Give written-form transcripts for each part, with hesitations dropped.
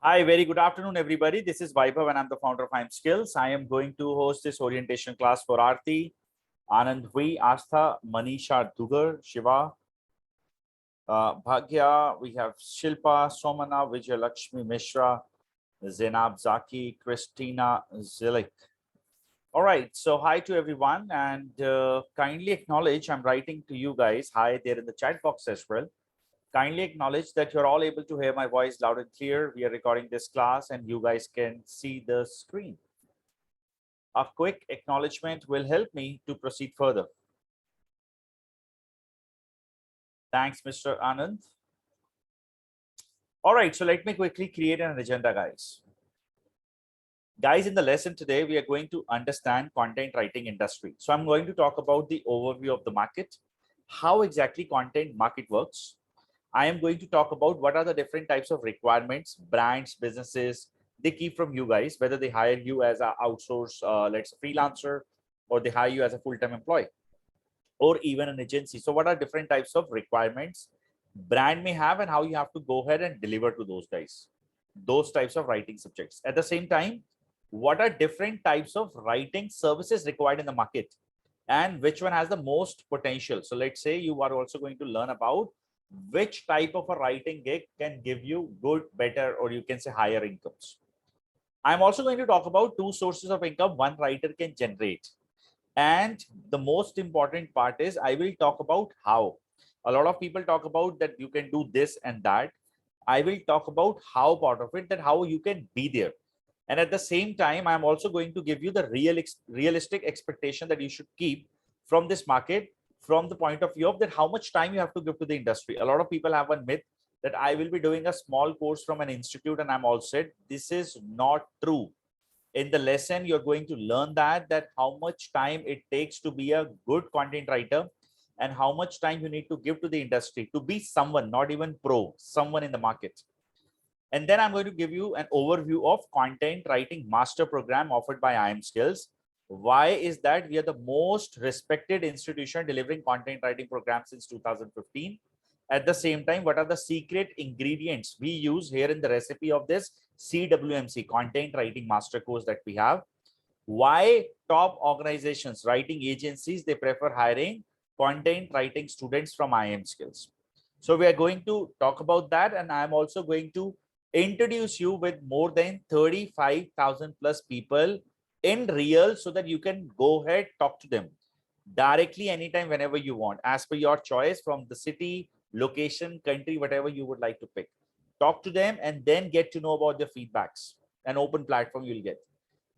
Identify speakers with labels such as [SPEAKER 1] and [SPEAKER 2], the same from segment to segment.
[SPEAKER 1] Hi, very good afternoon, everybody. This is Vaibhav and I'm the founder of IIM Skills. I am going to host this orientation class for Aarti, Anand V, Astha, Manisha Dugar, Shiva, Bhagya. We have Shilpa, Somana, Vijay Lakshmi Mishra, Zainab Zaki, Christina Zilik. All right, so hi to everyone and kindly acknowledge I'm writing to you guys. Hi there in the chat box as well. Kindly acknowledge that you're all able to hear my voice loud and clear. We are recording this class and you guys can see the screen. A quick acknowledgement will help me to proceed further. Thanks, Mr. Anand. All right, so let me quickly create an agenda, guys. Guys, in the lesson today, we are going to understand content writing industry. So I'm going to talk about the overview of the market, how exactly content market works. I am going to talk about what are the different types of requirements, brands, businesses they keep from you guys, whether they hire you as an outsource, let's say freelancer, or they hire you as a full-time employee, or even an agency. So what are different types of requirements brand may have and how you have to go ahead and deliver to those guys, those types of writing subjects. At the same time, what are different types of writing services required in the market and which one has the most potential. So let's say you are also going to learn about which type of a writing gig can give you good, better, or you can say higher incomes. I'm also going to talk about two sources of income one writer can generate. And the most important part is I will talk about how. A lot of people talk about that you can do this and that. I will talk about how part of it, that how you can be there. And at the same time, I'm also going to give you the realistic expectation that you should keep from this market from the point of view of that how much time you have to give to the industry. A lot of people have a myth that I will be doing a small course from an institute and I'm all set. This is not true. In the lesson, you're going to learn that how much time it takes to be a good content writer and how much time you need to give to the industry to be someone, not even pro, someone in the market. And then I'm going to give you an overview of content writing master program offered by IIM Skills. Why is that we are the most respected institution delivering content writing programs since 2015. At the same time, what are the secret ingredients we use here in the recipe of this CWMC content writing master course that we have? Why top organizations, writing agencies, they prefer hiring content writing students from IIM Skills. So we are going to talk about that, and I'm also going to introduce you with more than 35,000 plus people in real so that you can go ahead, talk to them directly anytime, whenever you want, as per your choice from the city, location, country, whatever you would like to pick. Talk to them and then get to know about their feedbacks. An open platform you'll get.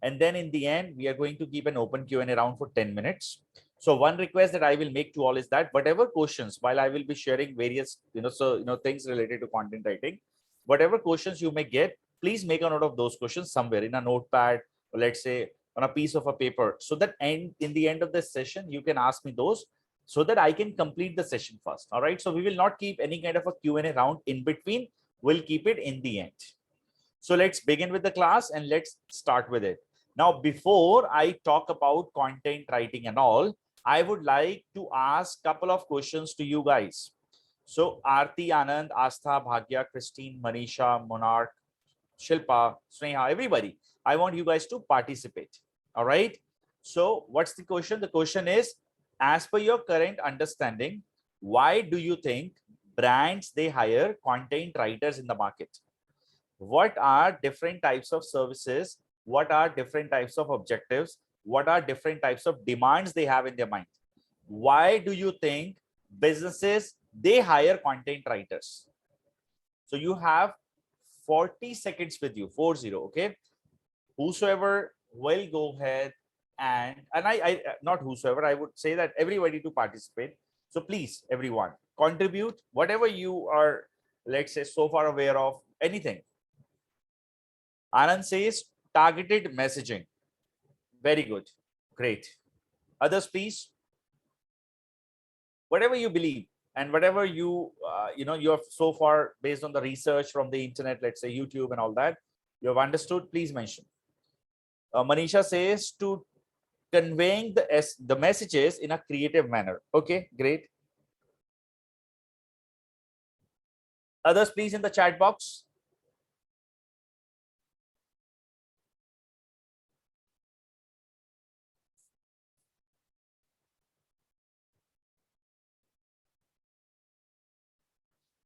[SPEAKER 1] And then in the end, we are going to keep an open Q&A round for 10 minutes. So one request that I will make to all is that whatever questions, while I will be sharing various, things related to content writing, whatever questions you may get, please make a note of those questions somewhere in a notepad, or let's say on a piece of a paper, so that in the end of this session, you can ask me those so that I can complete the session first. All right. So we will not keep any kind of a Q&A round in between. We'll keep it in the end. So let's begin with the class and let's start with it. Now, before I talk about content writing and all, I would like to ask a couple of questions to you guys. So Aarti, Anand, Astha, Bhagya, Christine, Manisha, Monarch, Shilpa, Sneha, everybody, I want you guys to participate. All right. So what's the question? The question is, as per your current understanding, why do you think brands, they hire content writers in the market? What are different types of services? What are different types of objectives? What are different types of demands they have in their mind? Why do you think businesses, they hire content writers? So you have 40 seconds with you, 40. Okay. Whosoever will go ahead and I not whosoever, I would say that everybody to participate. So please, everyone, contribute whatever you are, let's say, so far aware of, anything. Anand says targeted messaging. Very good. Great. Others, please. Whatever you believe and whatever you, you have so far based on the research from the internet, let's say YouTube and all that, you have understood, please mention. Manisha says to conveying the messages in a creative manner. Okay, great. Others, please, in the chat box.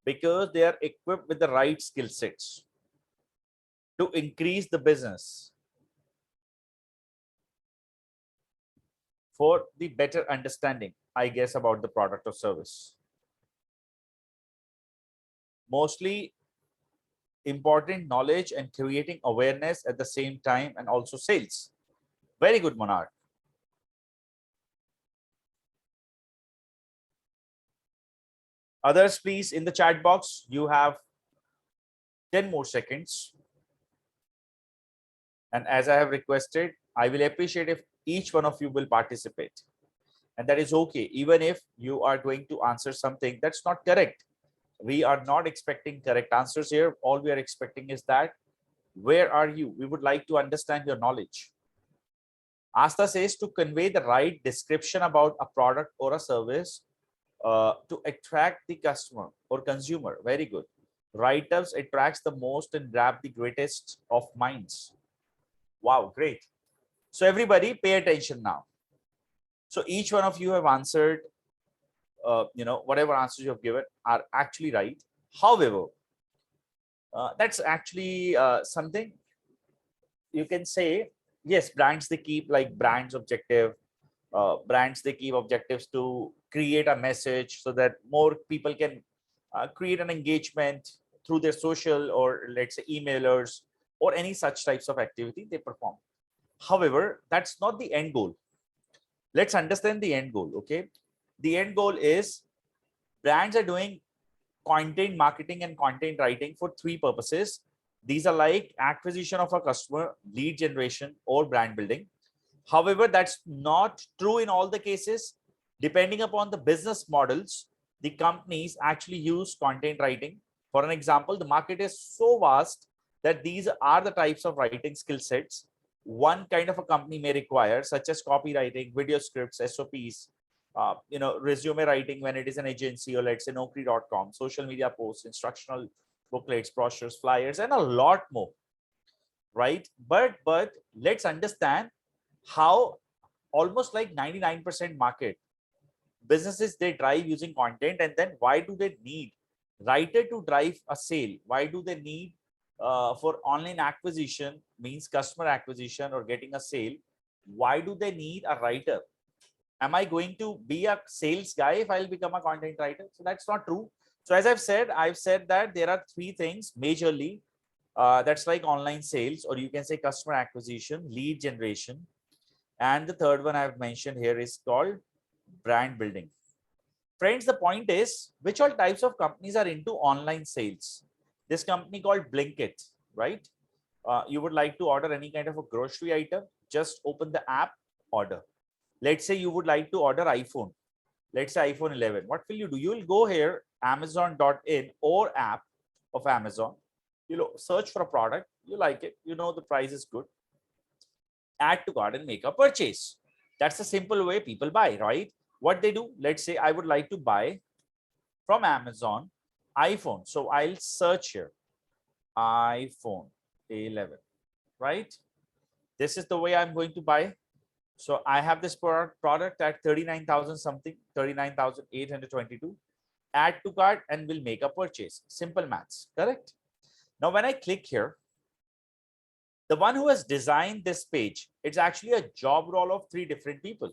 [SPEAKER 1] because they are equipped with the right skill sets to increase the business for the better understanding, I guess, about the product or service. Mostly important knowledge and creating awareness at the same time, and also sales. Very good, Monarch. Others, please, in the chat box, you have 10 more seconds. And as I have requested, I will appreciate if each one of you will participate. And that is okay, even if you are going to answer something that's not correct. We are not expecting correct answers here. All we are expecting is that, where are you? We would like to understand your knowledge. Asta says to convey the right description about a product or a service to attract the customer or consumer. Very good. Write-ups attracts the most and grab the greatest of minds. Wow, great. So everybody pay attention now. So each one of you have answered, whatever answers you have given are actually right. However, that's actually something you can say. Yes, brands, they keep like brands objective. Brands, they keep objectives to create a message so that more people can create an engagement through their social, or let's say emailers, or any such types of activity they perform. However, that's not the end goal. Let's understand the end goal. Okay, the end goal is brands are doing content marketing and content writing for three purposes. These are like acquisition of a customer, lead generation, or brand building. However, that's not true in all the cases. Depending upon the business models, the companies actually use content writing. For an example, the market is so vast that these are the types of writing skill sets one kind of a company may require, such as copywriting, video scripts, SOPs, resume writing when it is an agency, or let's say Naukri.com, social media posts, instructional booklets, brochures, flyers, and a lot more, right? But let's understand how almost like 99% market businesses, they drive using content. And then why do they need writer to drive a sale? Why do they need for online acquisition, means customer acquisition or getting a sale? Why do they need a writer? Am I going to be a sales guy if I'll become a content writer? So that's not true. So as I've said that there are three things majorly that's like online sales, or you can say customer acquisition, lead generation, and the third one I've mentioned here is called brand building. Friends, the point is, which all types of companies are into online sales? This company called Blinkit, right? You would like to order any kind of a grocery item, just open the app, order. Let's say you would like to order iPhone. Let's say iPhone 11. What will you do? You will go here, Amazon.in or app of Amazon. You search for a product. You like it. You know the price is good. Add to cart and make a purchase. That's the simple way people buy, right? What they do, let's say I would like to buy from Amazon iPhone. So I'll search here, iPhone 11, right? This is the way I'm going to buy. So I have this product at 39,000 something, 39,822. Add to cart and will make a purchase. Simple maths, correct? Now, when I click here, the one who has designed this page, it's actually a job role of three different people.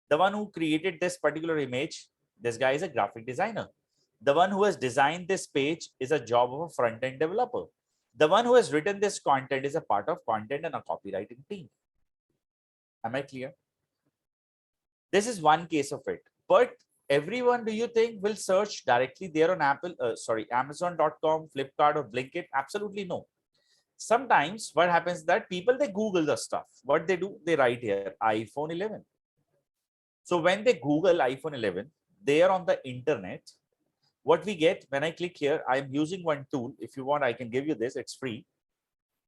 [SPEAKER 1] The one who created this particular image, this guy is a graphic designer. The one who has designed this page is a job of a front-end developer. The one who has written this content is a part of content and a copywriting team. Am I clear? This is one case of it. But everyone, do you think, will search directly there on Amazon.com, Flipkart, or Blinkit? Absolutely no. Sometimes what happens that people, they Google the stuff. What they do, they write here iPhone 11. So when they Google iPhone 11, they are on the internet. What we get when I click here, I'm using one tool. If you want, I can give you this. It's free.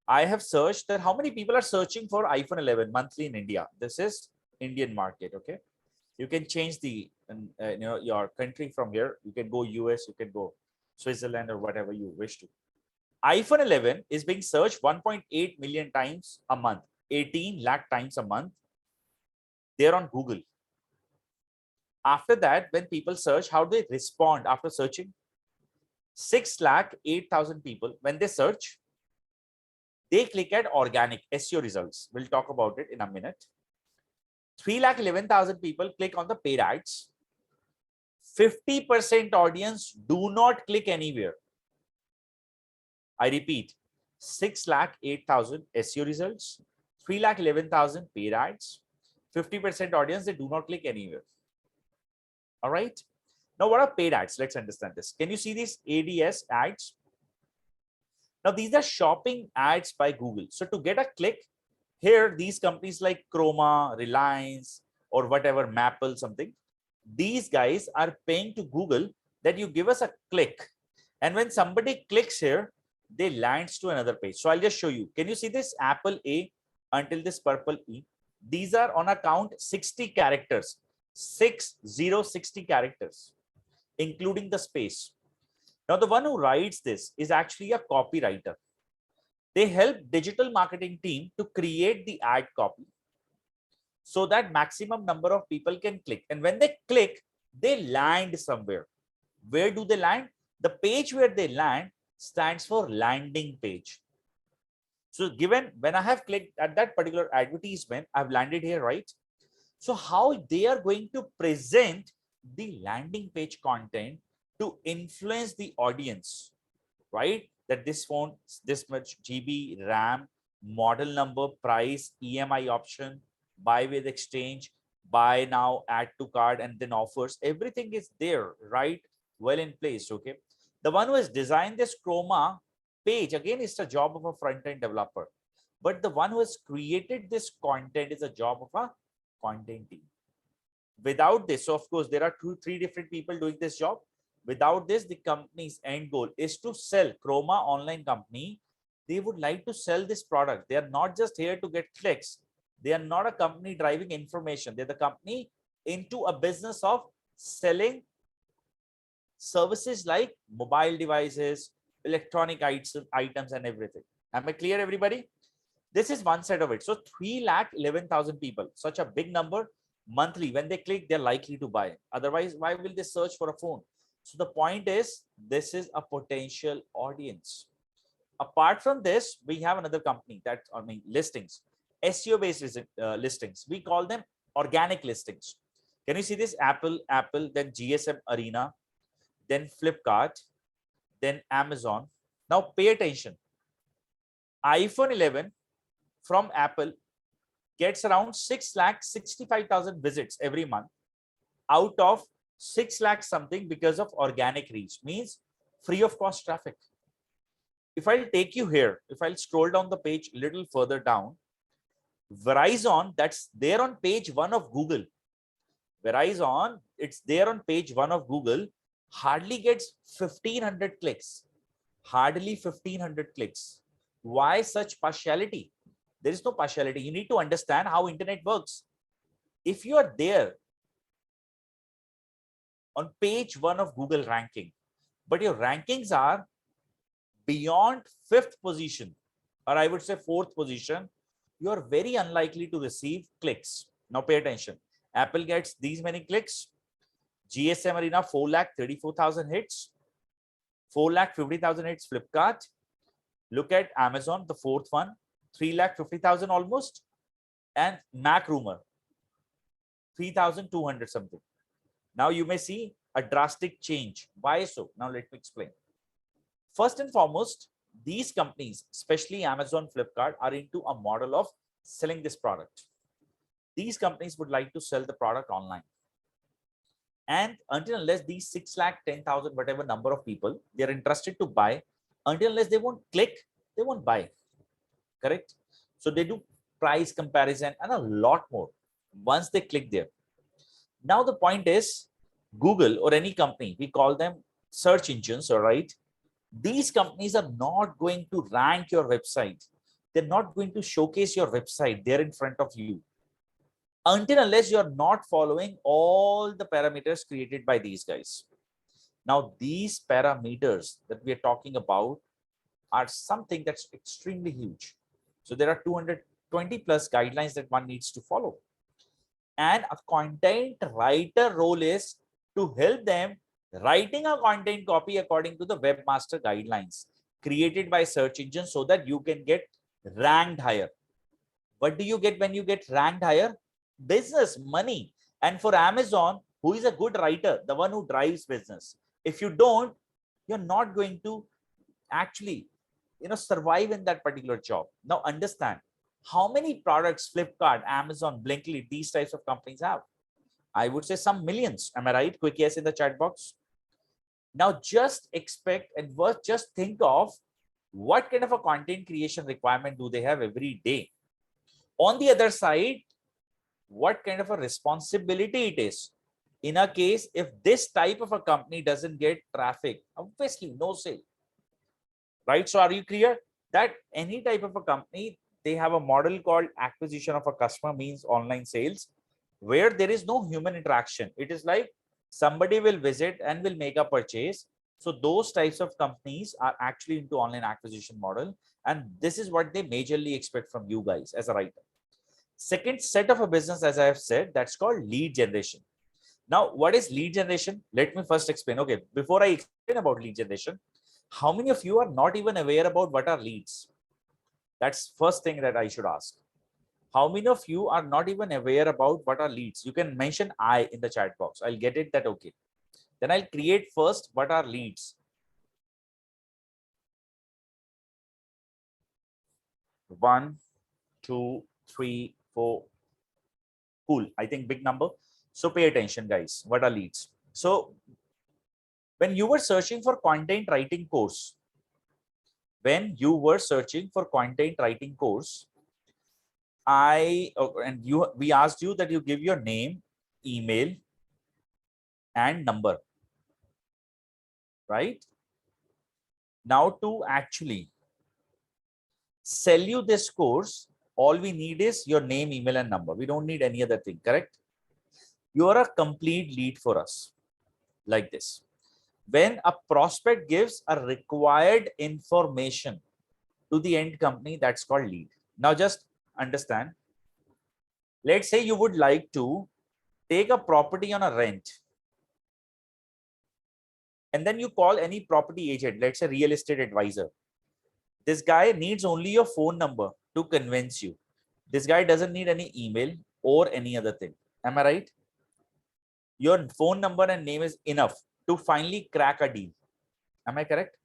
[SPEAKER 1] I have searched that how many people are searching for iPhone 11 monthly in India. This is Indian market. Okay, you can change the your country from here. You can go US, you can go Switzerland, or whatever you wish to. iPhone 11 is being searched 1.8 million times a month, 18 lakh times a month. They're on Google. After that, when people search, how do they respond after searching? 6,08,000 people, when they search, they click at organic SEO results. We'll talk about it in a minute. 3,11,000 people click on the paid ads. 50% audience do not click anywhere. I repeat, 6,08,000 SEO results, 3,11,000 paid ads, 50% audience, they do not click anywhere. All right. Now, what are paid ads? Let's understand this. Can you see these ADS ads? Now, these are shopping ads by Google. So to get a click, here, these companies like Chroma, Reliance, or whatever, Maple, something, these guys are paying to Google that you give us a click. And when somebody clicks here, they lands to another page. So I'll just show you. Can you see this Apple A until this purple E? These are on a count 60 characters, 60 characters, including the space. Now, the one who writes this is actually a copywriter. They help digital marketing team to create the ad copy so that maximum number of people can click. And when they click, they land somewhere. Where do they land? The page where they land stands for landing page. So given when I have clicked at that particular advertisement, I've landed here, right? So how they are going to present the landing page content to influence the audience, right? That this phone, this much GB, RAM, model number, price, EMI option, buy with exchange, buy now, add to cart, and then offers. Everything is there, right? Well in place, okay? The one who has designed this Chroma page, again, is the job of a front-end developer. But the one who has created this content is a job of a content team. Without this, so of course, there are 2-3 different people doing this job. Without this, the company's end goal is to sell. Chroma online company, they would like to sell this product. They are not just here to get clicks. They are not a company driving information. They're the company into a business of selling services like mobile devices, electronic items, and everything. Am I clear, everybody? This is one side of it. So 3,11,000 people, such a big number monthly. When they click, they're likely to buy. Otherwise, why will they search for a phone? So the point is, this is a potential audience. Apart from this, we have another company that, I mean, listings, SEO based listings. We call them organic listings. Can you see this? Apple, then GSM Arena, then Flipkart, then Amazon. Now pay attention. iPhone 11 from Apple gets around 6,65,000 visits every month out of 6 lakh something because of organic reach, means free of cost traffic. If I'll take you here, if I'll scroll down the page a little further down, Verizon, that's there on page 1 of Google. Verizon, it's there on page 1 of Google, hardly gets 1,500 clicks. Hardly 1,500 clicks. Why such partiality? There is no partiality. You need to understand how internet works. If you are there on page 1 of Google ranking, but your rankings are beyond 5th position, or I would say 4th position, you are very unlikely to receive clicks. Now pay attention. Apple gets these many clicks. GSM Arena 4,34,000 hits. 4,50,000 hits Flipkart. Look at Amazon, the 4th one, 3,50,000 almost. And Mac Rumor, 3,200 something. Now you may see a drastic change. Why so? Now let me explain. First and foremost, these companies, especially Amazon, Flipkart, are into a model of selling this product. These companies would like to sell the product online. And until unless these 6,10,000, whatever number of people, they're interested to buy, until unless they won't click, they won't buy. Correct? So they do price comparison and a lot more once they click there. Now the point is, Google or any company, we call them search engines, all right? These companies are not going to rank your website. They're not going to showcase your website there in front of you until unless you're not following all the parameters created by these guys. Now, these parameters that we are talking about are something that's extremely huge. So there are 220 plus guidelines that one needs to follow. And a content writer role is to help them Writing a content copy according to the webmaster guidelines created by search engine so that you can get ranked higher. What do you get when you get ranked higher? Business, money. And for Amazon, who is a good writer, the one who drives business. If you don't, you're not going to actually, survive in that particular job. Now understand how many products Flipkart, Amazon, Blinkly, these types of companies have. I would say some millions. Am I right? Quick yes in the chat box. Now just expect and just think of what kind of a content creation requirement do they have every day. On the other side, what kind of a responsibility it is. In a case, if this type of a company doesn't get traffic, obviously no sale. Right? So are you clear that any type of a company, they have a model called acquisition of a customer, means online sales, where there is no human interaction. It is like somebody will visit and will make a purchase. So those types of companies are actually into online acquisition model. And this is what they majorly expect from you guys as a writer. Second set of a business, as I have said, that's called lead generation. Now, what is lead generation? Let me first explain. Okay, before I explain about lead generation, how many of you are not even aware about what are leads? That's first thing that I should ask. How many of you are not even aware about what are leads? You can mention I in the chat box. I'll get it that okay. Then I'll create first what are leads. 1, 2, 3, 4. Cool. I think big number. So pay attention, guys. What are leads? So when you were searching for content writing course, we asked you that you give your name, email, and number, right? Now to actually sell you this course, all we need is your name, email, and number. We don't need any other thing, correct? You are a complete lead for us, like this. When a prospect gives a required information to the end company, that's called lead. Now just understand. Let's say you would like to take a property on a rent, and then you call any property agent, let's say real estate advisor. This guy needs only your phone number to convince you. This guy doesn't need any email or any other thing. Am I right? Your phone number and name is enough to finally crack a deal. Am I correct?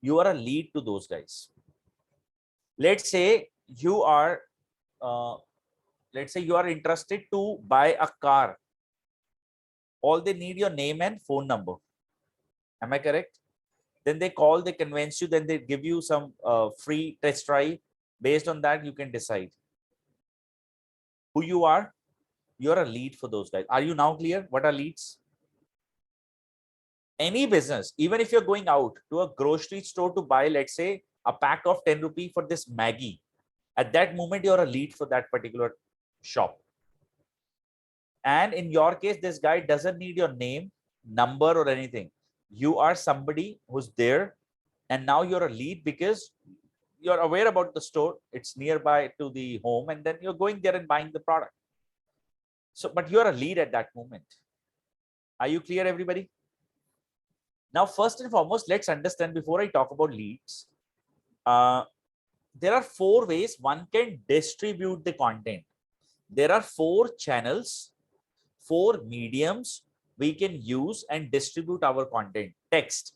[SPEAKER 1] You are a lead to those guys. Let's say you are interested to buy a car. All they need your name and phone number. Am I correct? Then they call, they convince you, then they give you some free test drive. Based on that, you can decide who you are. You're a lead for those guys. Are you now clear? What are leads? Any business, even if you're going out to a grocery store to buy, let's say, a pack of 10 rupees for this Maggie, at that moment, you're a lead for that particular shop. And in your case, this guy doesn't need your name, number, or anything. You are somebody who's there, and now you're a lead because you're aware about the store. It's nearby to the home, and then you're going there and buying the product. So, but you're a lead at that moment. Are you clear, everybody? Now, first and foremost, let's understand before I talk about leads. There are 4 ways one can distribute the content. There are 4 channels, 4 mediums we can use and distribute our content. Text.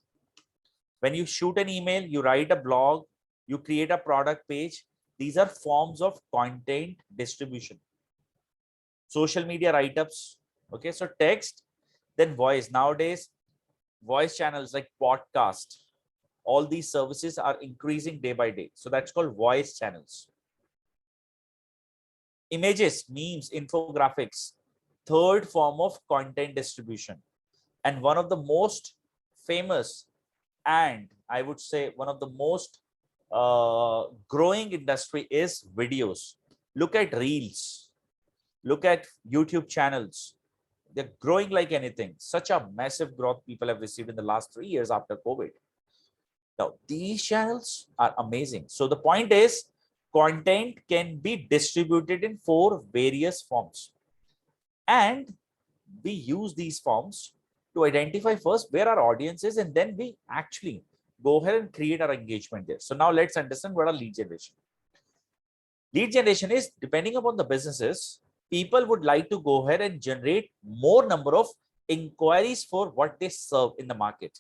[SPEAKER 1] When you shoot an email, you write a blog, you create a product page. These are forms of content distribution. Social media write-ups. Okay, so text, then voice. Nowadays, voice channels like podcast, all these services are increasing day by day. So that's called voice channels. Images, memes, infographics, third form of content distribution. And one of the most famous, and I would say one of the most growing industry is videos. Look at reels, look at YouTube channels. They're growing like anything. Such a massive growth people have received in the last 3 years after COVID. Now, these channels are amazing. So the point is, content can be distributed in 4 various forms. And we use these forms to identify first where our audience is, and then we actually go ahead and create our engagement there. So now let's understand what are lead generation. Lead generation is, depending upon the businesses, people would like to go ahead and generate more number of inquiries for what they serve in the market.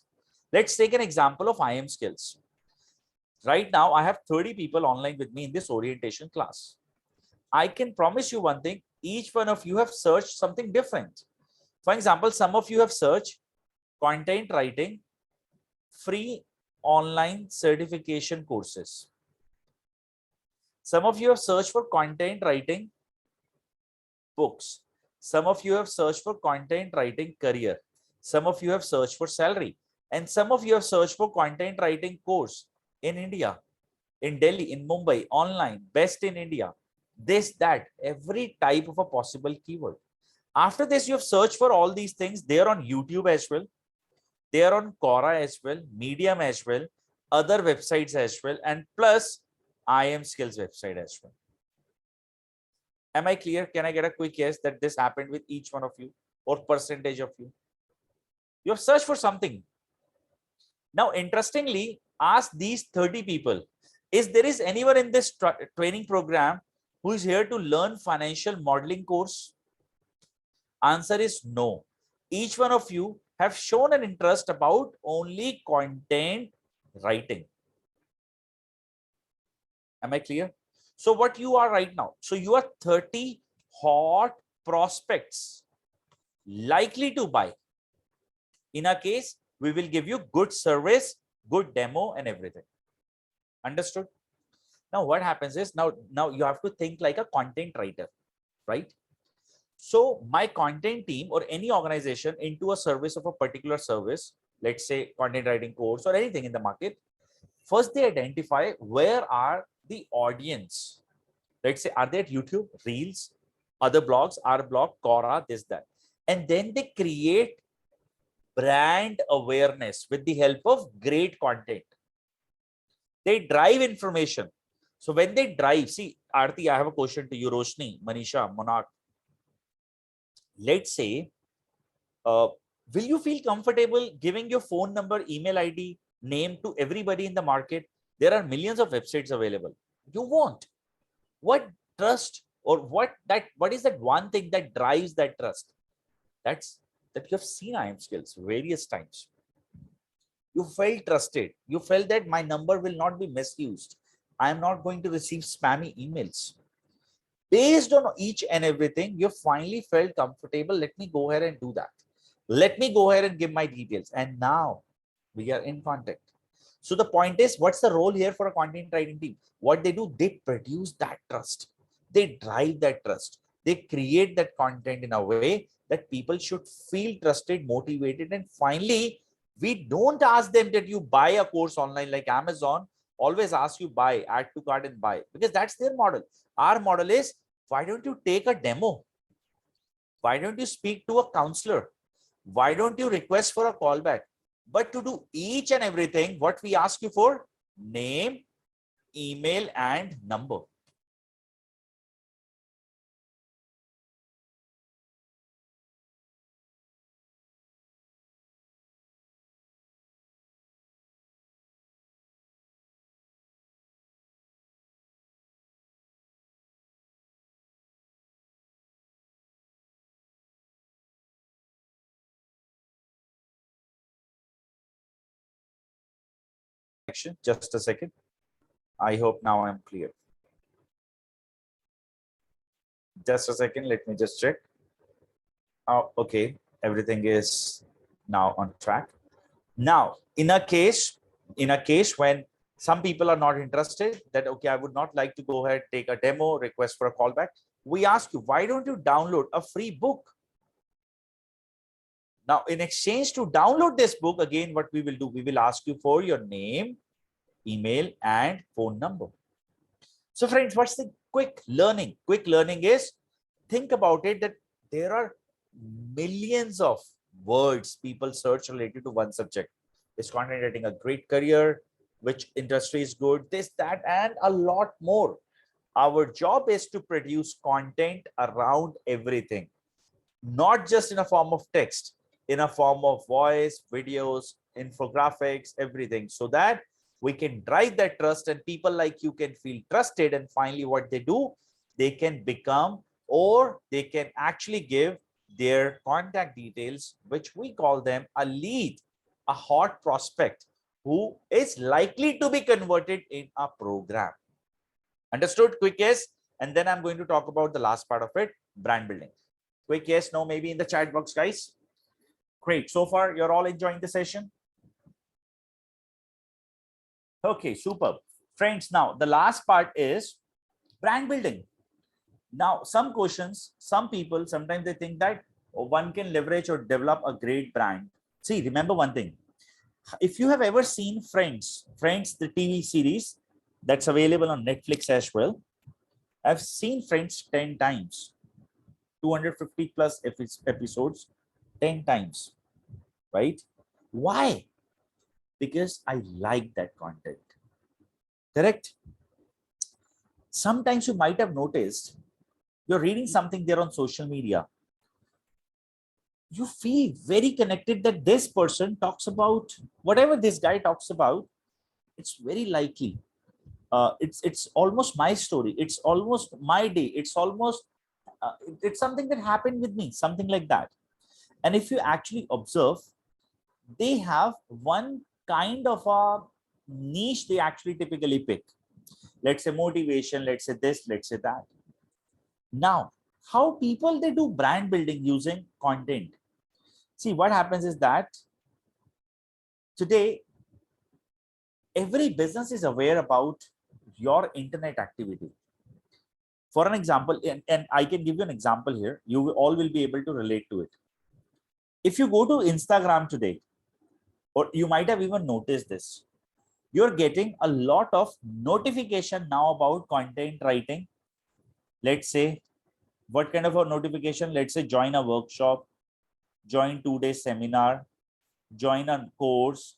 [SPEAKER 1] Let's take an example of IIM skills. Right now, I have 30 people online with me in this orientation class. I can promise you one thing, each one of you have searched something different. For example, some of you have searched content writing, free online certification courses. Some of you have searched for content writing books. Some of you have searched for content writing career. Some of you have searched for salary. And some of you have searched for content writing course in India, in Delhi, in Mumbai, online, best in India, this, that, every type of a possible keyword. After this, you have searched for all these things. They are on YouTube as well. They are on Quora as well, Medium as well, other websites as well, and plus IIM Skills website as well. Am I clear? Can I get a quick yes that this happened with each one of you or percentage of you? You have searched for something. Now, interestingly, ask these 30 people, is there is anyone in this training program who is here to learn financial modeling course? Answer is no. Each one of you have shown an interest about only content writing. Am I clear? So what you are right now, so you are 30 hot prospects likely to buy. In our case, we will give you good service, good demo and everything. Understood? Now what happens is, now you have to think like a content writer, right? So my content team or any organization into a service of a particular service, let's say content writing course or anything in the market, first they identify where are the audience. Let's say, are they at YouTube, Reels, other blogs, our blog, Quora, this, that. And then they create brand awareness with the help of great content. They drive information. So when they drive, see, Aarti, I have a question to you, Roshni, Manisha, Monarch. Let's say, will you feel comfortable giving your phone number, email ID, name to everybody in the market? There are millions of websites available. You won't. What trust or what is that one thing that drives that trust? That's that you have seen IIM Skills various times. You felt trusted. You felt that my number will not be misused. I am not going to receive spammy emails. Based on each and everything, you finally felt comfortable. Let me go ahead and do that. Let me go ahead and give my details. And now we are in contact. So the point is, what's the role here for a content writing team? What they do, they produce that trust. They drive that trust. They create that content in a way that people should feel trusted, motivated. And finally, we don't ask them that you buy a course online like Amazon. Always ask you buy, add to cart and buy, because that's their model. Our model is, why don't you take a demo? Why don't you speak to a counselor? Why don't you request for a callback? But to do each and everything, what we ask you for? Name, email, and number. Just a second. I hope now I'm clear. Just a second. Let me just check. Oh, okay. Everything is now on track. Now, in a case when some people are not interested, that, okay, I would not like to go ahead, take a demo, request for a callback. We ask you, why don't you download a free book? Now, in exchange to download this book, again, what we will do, we will ask you for your name, email, and phone number. So friends, what's the quick learning? Quick learning is, think about it, that there are millions of words people search related to one subject. Is content writing a great career? Which industry is good? This, that, and a lot more. Our job is to produce content around everything, not just in a form of text. in a form of voice, videos, infographics, everything, so that we can drive that trust and people like you can feel trusted. And finally, what they do, they can become, or they can actually give their contact details, which we call them a lead, a hot prospect who is likely to be converted in a program. Understood? Quick yes. And then I'm going to talk about the last part of it, brand building. Quick yes, no, maybe in the chat box, guys. Great. So far, you're all enjoying the session. Okay, superb. Friends, now the last part is brand building. Now, some questions, some people, sometimes they think that one can leverage or develop a great brand. See, remember one thing. If you have ever seen Friends, the TV series that's available on Netflix as well, I've seen Friends 10 times, 250 plus episodes, 10 times, right? Why? Because I like that content. Correct? Sometimes you might have noticed you're reading something there on social media. You feel very connected that this person talks about whatever this guy talks about. It's very likely. It's almost my story. It's almost my day. It's almost it's something that happened with me, something like that. And if you actually observe, they have one kind of a niche they actually typically pick. Let's say motivation, let's say this, let's say that. Now, how people they do brand building using content. See, what happens is that today, every business is aware about your internet activity. For an example, and I can give you an example here, you all will be able to relate to it. If you go to Instagram today, or you might have even noticed this, you're getting a lot of notification now about content writing. Let's say, what kind of a notification? Let's say join a workshop, join 2-day seminar, join a course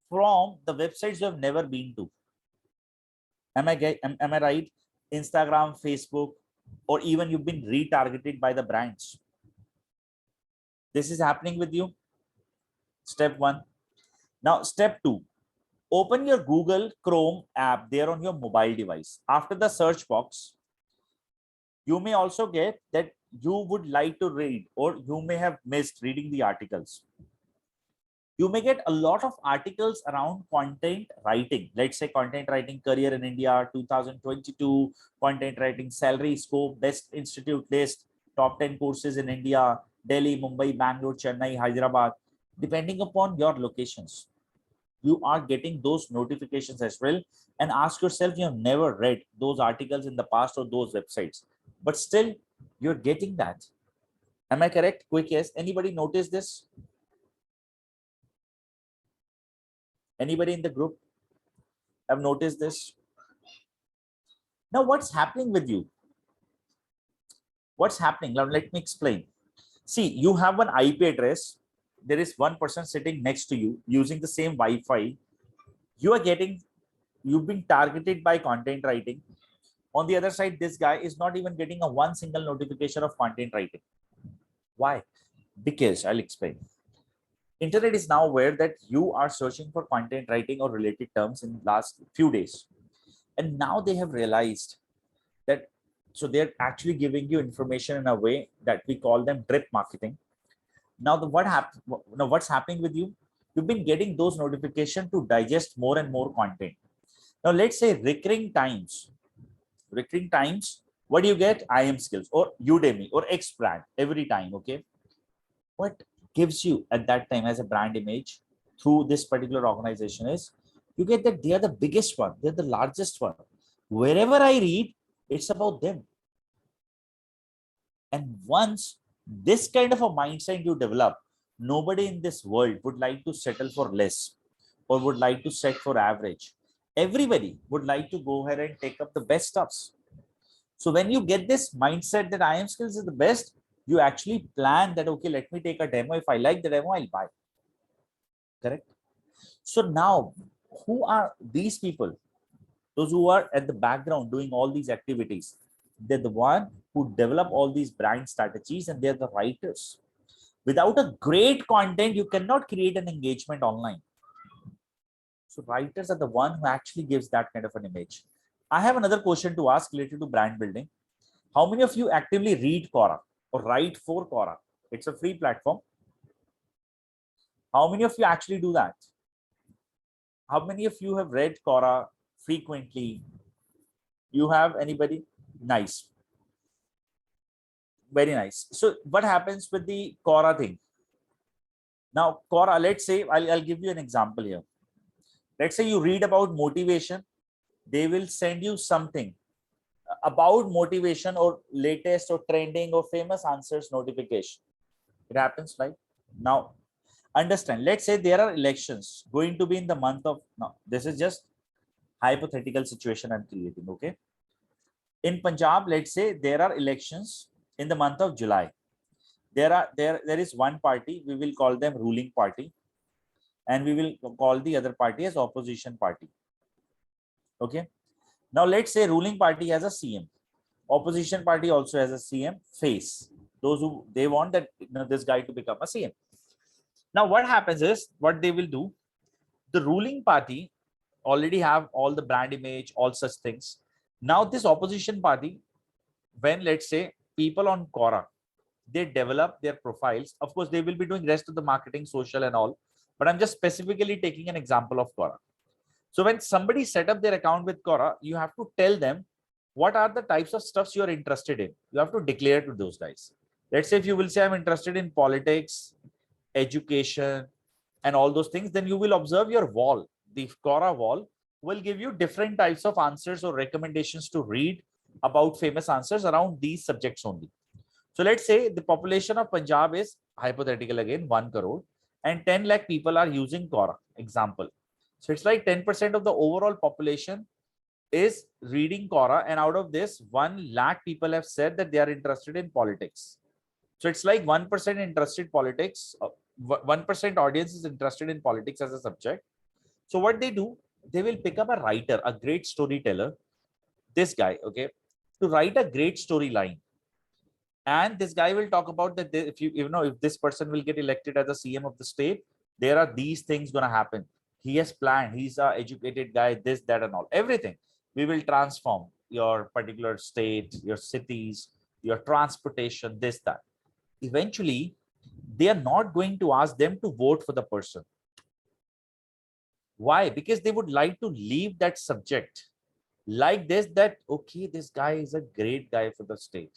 [SPEAKER 1] from the websites you have never been to. Am I right? Instagram, Facebook, or even you've been retargeted by the brands. This is happening with you. Step one. Now, step two, open your Google Chrome app there on your mobile device. After the search box, you may also get that you would like to read, or you may have missed reading the articles. You may get a lot of articles around content writing. Let's say content writing career in India 2022, content writing salary scope, best institute list, top 10 courses in India, Delhi, Mumbai, Bangalore, Chennai, Hyderabad. Depending upon your locations, you are getting those notifications as well. And ask yourself, you have never read those articles in the past or those websites, but still you're getting that. Am I correct? Quick yes. Anybody notice this? Anybody in the group have noticed this? Now, what's happening with you? What's happening? Now, let me explain. See, you have an IP address. There is one person sitting next to you using the same Wi-Fi. You've been targeted by content writing. On the other side, this guy is not even getting a one single notification of content writing. Why? Because I'll explain. Internet is now aware that you are searching for content writing or related terms in the last few days. And now they have realized that, so they're actually giving you information in a way that we call them drip marketing. Now, what's happening with you? You've been getting those notifications to digest more and more content. Now, let's say recurring times, what do you get? IIM skills or Udemy or X brand every time. Okay. What gives you at that time as a brand image through this particular organization is you get that they are the biggest one, they're the largest one. Wherever I read, it's about them. And once this kind of a mindset you develop, nobody in this world would like to settle for less or would like to set for average. Everybody would like to go ahead and take up the best stuffs. So when you get this mindset that IIM skills is the best, you actually plan that, okay, let me take a demo. If I like the demo, I'll buy. Correct? So now, who are these people? Those who are at the background doing all these activities. They're the one who develop all these brand strategies, and they're the writers. Without a great content, you cannot create an engagement online. So writers are the one who actually gives that kind of an image. I have another question to ask related to brand building. How many of you actively read Quora or write for Quora? It's a free platform. How many of you actually do that? How many of you have read Quora frequently? You have anybody? Nice. Very nice. So what happens with the Quora thing? Now, Quora, let's say, I'll give you an example here. Let's say you read about motivation. They will send you something about motivation or latest or trending or famous answers notification. It happens, right? Now, understand, let's say there are elections going to be in the month of, now, this is just hypothetical situation I'm creating, okay? In Punjab, let's say there are elections in the month of July. There is one party, we will call them ruling party, and we will call the other party as opposition party. Okay. Now let's say ruling party has a CM, opposition party also has a CM face. Those who they want that, you know, this guy to become a CM. Now what happens is, what they will do, the ruling party already have all the brand image, all such things. Now this opposition party, when let's say people on Quora, they develop their profiles, of course they will be doing rest of the marketing, social and all, but I'm just specifically taking an example of Quora. So when somebody set up their account with Quora, you have to tell them what are the types of stuffs you're interested in. You have to declare to those guys. Let's say if you will say I'm interested in politics, education, and all those things, then you will observe your wall. The Quora wall will give you different types of answers or recommendations to read about famous answers around these subjects only. So let's say the population of Punjab is, hypothetical again, 1 crore, and 10 lakh people are using Quora, example. So it's like 10% of the overall population is reading Quora, and out of this, 1 lakh people have said that they are interested in politics. So it's like 1% interested politics, 1% audience is interested in politics as a subject. So what they do, they will pick up a writer, a great storyteller, this guy, okay, to write a great storyline. And this guy will talk about that if you know, if this person will get elected as a CM of the state, there are these things going to happen. He has planned, he's a educated guy, this, that, and all, everything. We will transform your particular state, your cities, your transportation, this, that. Eventually, they are not going to ask them to vote for the person. Why? Because they would like to leave that subject like this, that, okay, this guy is a great guy for the state.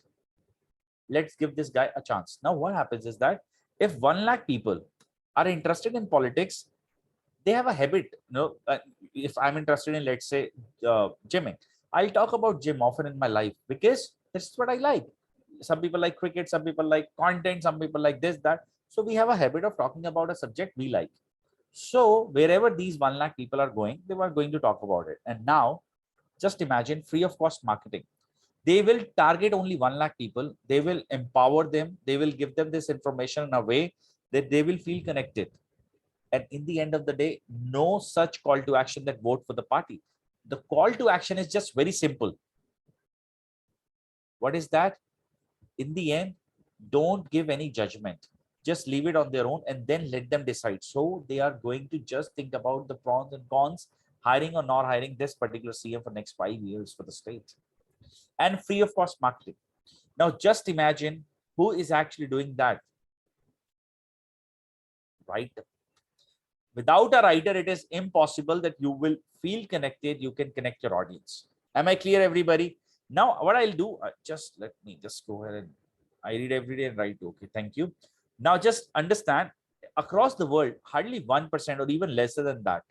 [SPEAKER 1] Let's give this guy a chance. Now, what happens is that if 1 lakh people are interested in politics, they have a habit. You know, if I'm interested in, let's say, gymming, I'll talk about gym often in my life because this is what I like. Some people like cricket, some people like content, some people like this, that. So we have a habit of talking about a subject we like. So wherever these 1 lakh people are going, they were going to talk about it. And now, just imagine free of cost marketing. They will target only 1 lakh people. They will empower them. They will give them this information in a way that they will feel connected. And in the end of the day, no such call to action that vote for the party. The call to action is just very simple. What is that? In the end, don't give any judgment. Just leave it on their own and then let them decide. So they are going to just think about the pros and cons, hiring or not hiring this particular CM for next 5 years for the state. And free of cost marketing. Now just imagine who is actually doing that. Writer. Without a writer, it is impossible that you will feel connected. You can connect your audience. Am I clear, everybody? Now what I'll do, just let me just go ahead and I read every day and write. Okay, thank you. Now just understand, across the world, hardly 1% or even lesser than that,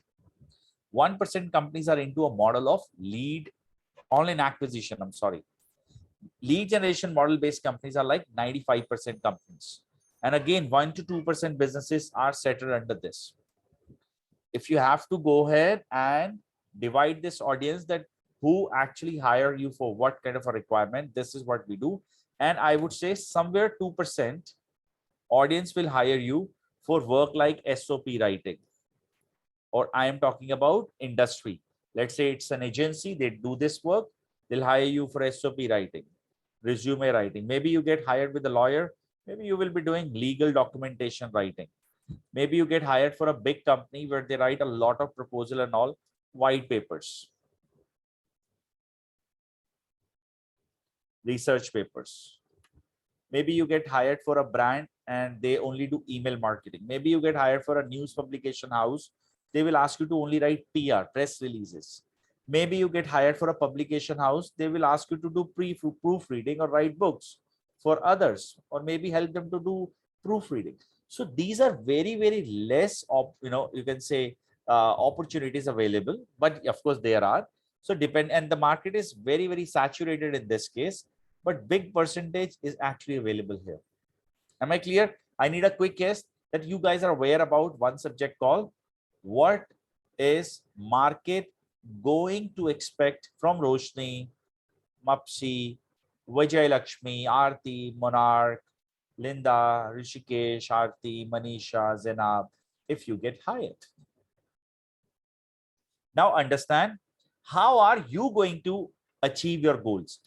[SPEAKER 1] 1% companies are into a model of lead online acquisition. I'm sorry. Lead generation model based companies are like 95% companies. And again, 1 to 2% businesses are settled under this. If you have to go ahead and divide this audience, that who actually hire you for what kind of a requirement, this is what we do. And I would say somewhere 2% audience will hire you for work like SOP writing, or I am talking about industry. Let's say it's an agency, they do this work, they'll hire you for SOP writing, resume writing. Maybe you get hired with a lawyer, Maybe you will be doing legal documentation writing. Maybe you get hired for a big company where they write a lot of proposal and all white papers, research papers. Maybe you get hired for a brand and they only do email marketing. Maybe you get hired for a news publication house. They will ask you to only write PR, press releases. Maybe you get hired for a publication house. They will ask you to do proofreading or write books for others, or maybe help them to do proofreading. So these are very, very less of, you can say opportunities available, but of course there are. So depend, and the market is very, very saturated in this case, but big percentage is actually available here. Am I clear? I need a quick guess that you guys are aware about one subject called what is market going to expect from Roshni, Mapsi, Vijay Lakshmi, Aarti, Monarch, Linda, Rishikesh, Aarti, Manisha, Zainab, if you get hired. Now understand, how are you going to achieve your goals?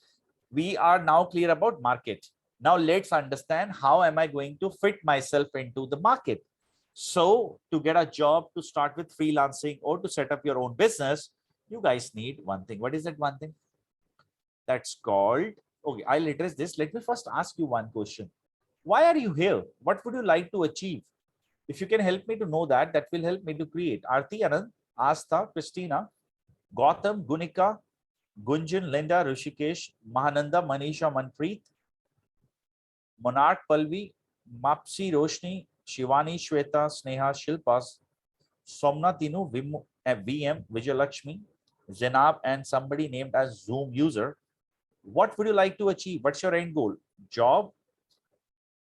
[SPEAKER 1] We are now clear about market. Now let's understand, how am I going to fit myself into the market? So to get a job, to start with freelancing, or to set up your own business, you guys need one thing. What is that one thing? That's called, okay, I'll address this. Let me first ask you one question. Why are you here? What would you like to achieve? If you can help me to know that, that will help me to create. Aarti, Anand, Astha, Christina, Gautam, Gunika, Gunjan, Linda, Rishikesh, Mahananda, Manisha, Manpreet, Monarch, Palvi, Mapsi, Roshni, Shivani, Shweta, Sneha, Shilpa, Somna, Tinu, VM, Vijayalakshmi, Zainab, and somebody named as Zoom user. What would you like to achieve? What's your end goal? Job,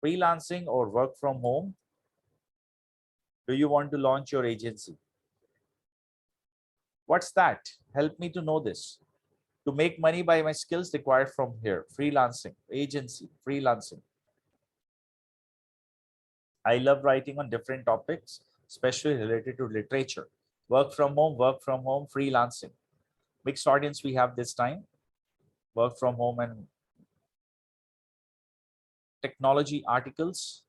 [SPEAKER 1] freelancing, or work from home? Do you want to launch your agency? What's that? Help me to know this. To make money by my skills required from here. Freelancing, agency, freelancing. I love writing on different topics, especially related to literature. Work from home, freelancing. Mixed audience we have this time. Work from home and technology articles,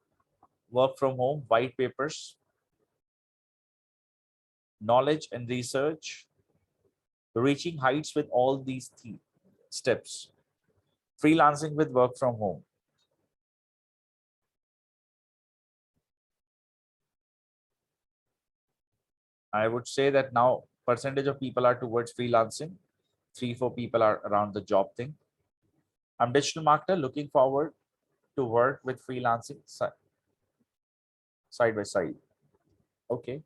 [SPEAKER 1] work from home, white papers, knowledge and research, reaching heights with all these steps, freelancing with work from home. I would say that now percentage of people are towards freelancing. 3-4 people are around the job thing. I'm digital marketer, looking forward to work with freelancing side by side. Okay.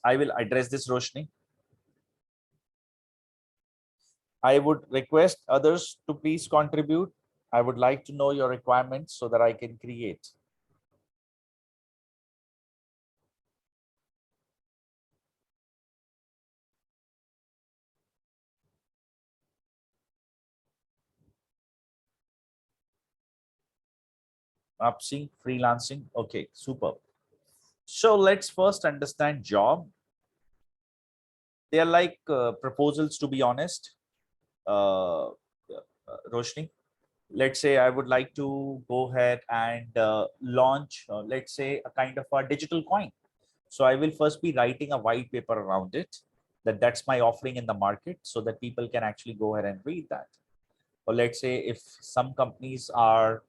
[SPEAKER 1] I will address this, Roshni. I would request others to please contribute. I would like to know your requirements so that I can create. Upsy, freelancing. Okay, super. So let's first understand job. They are like proposals, to be honest. Roshni, let's say I would like to go ahead and launch, let's say, a kind of a digital coin. So I will first be writing a white paper around it, that's my offering in the market, so that people can actually go ahead and read that. Or let's say if some companies are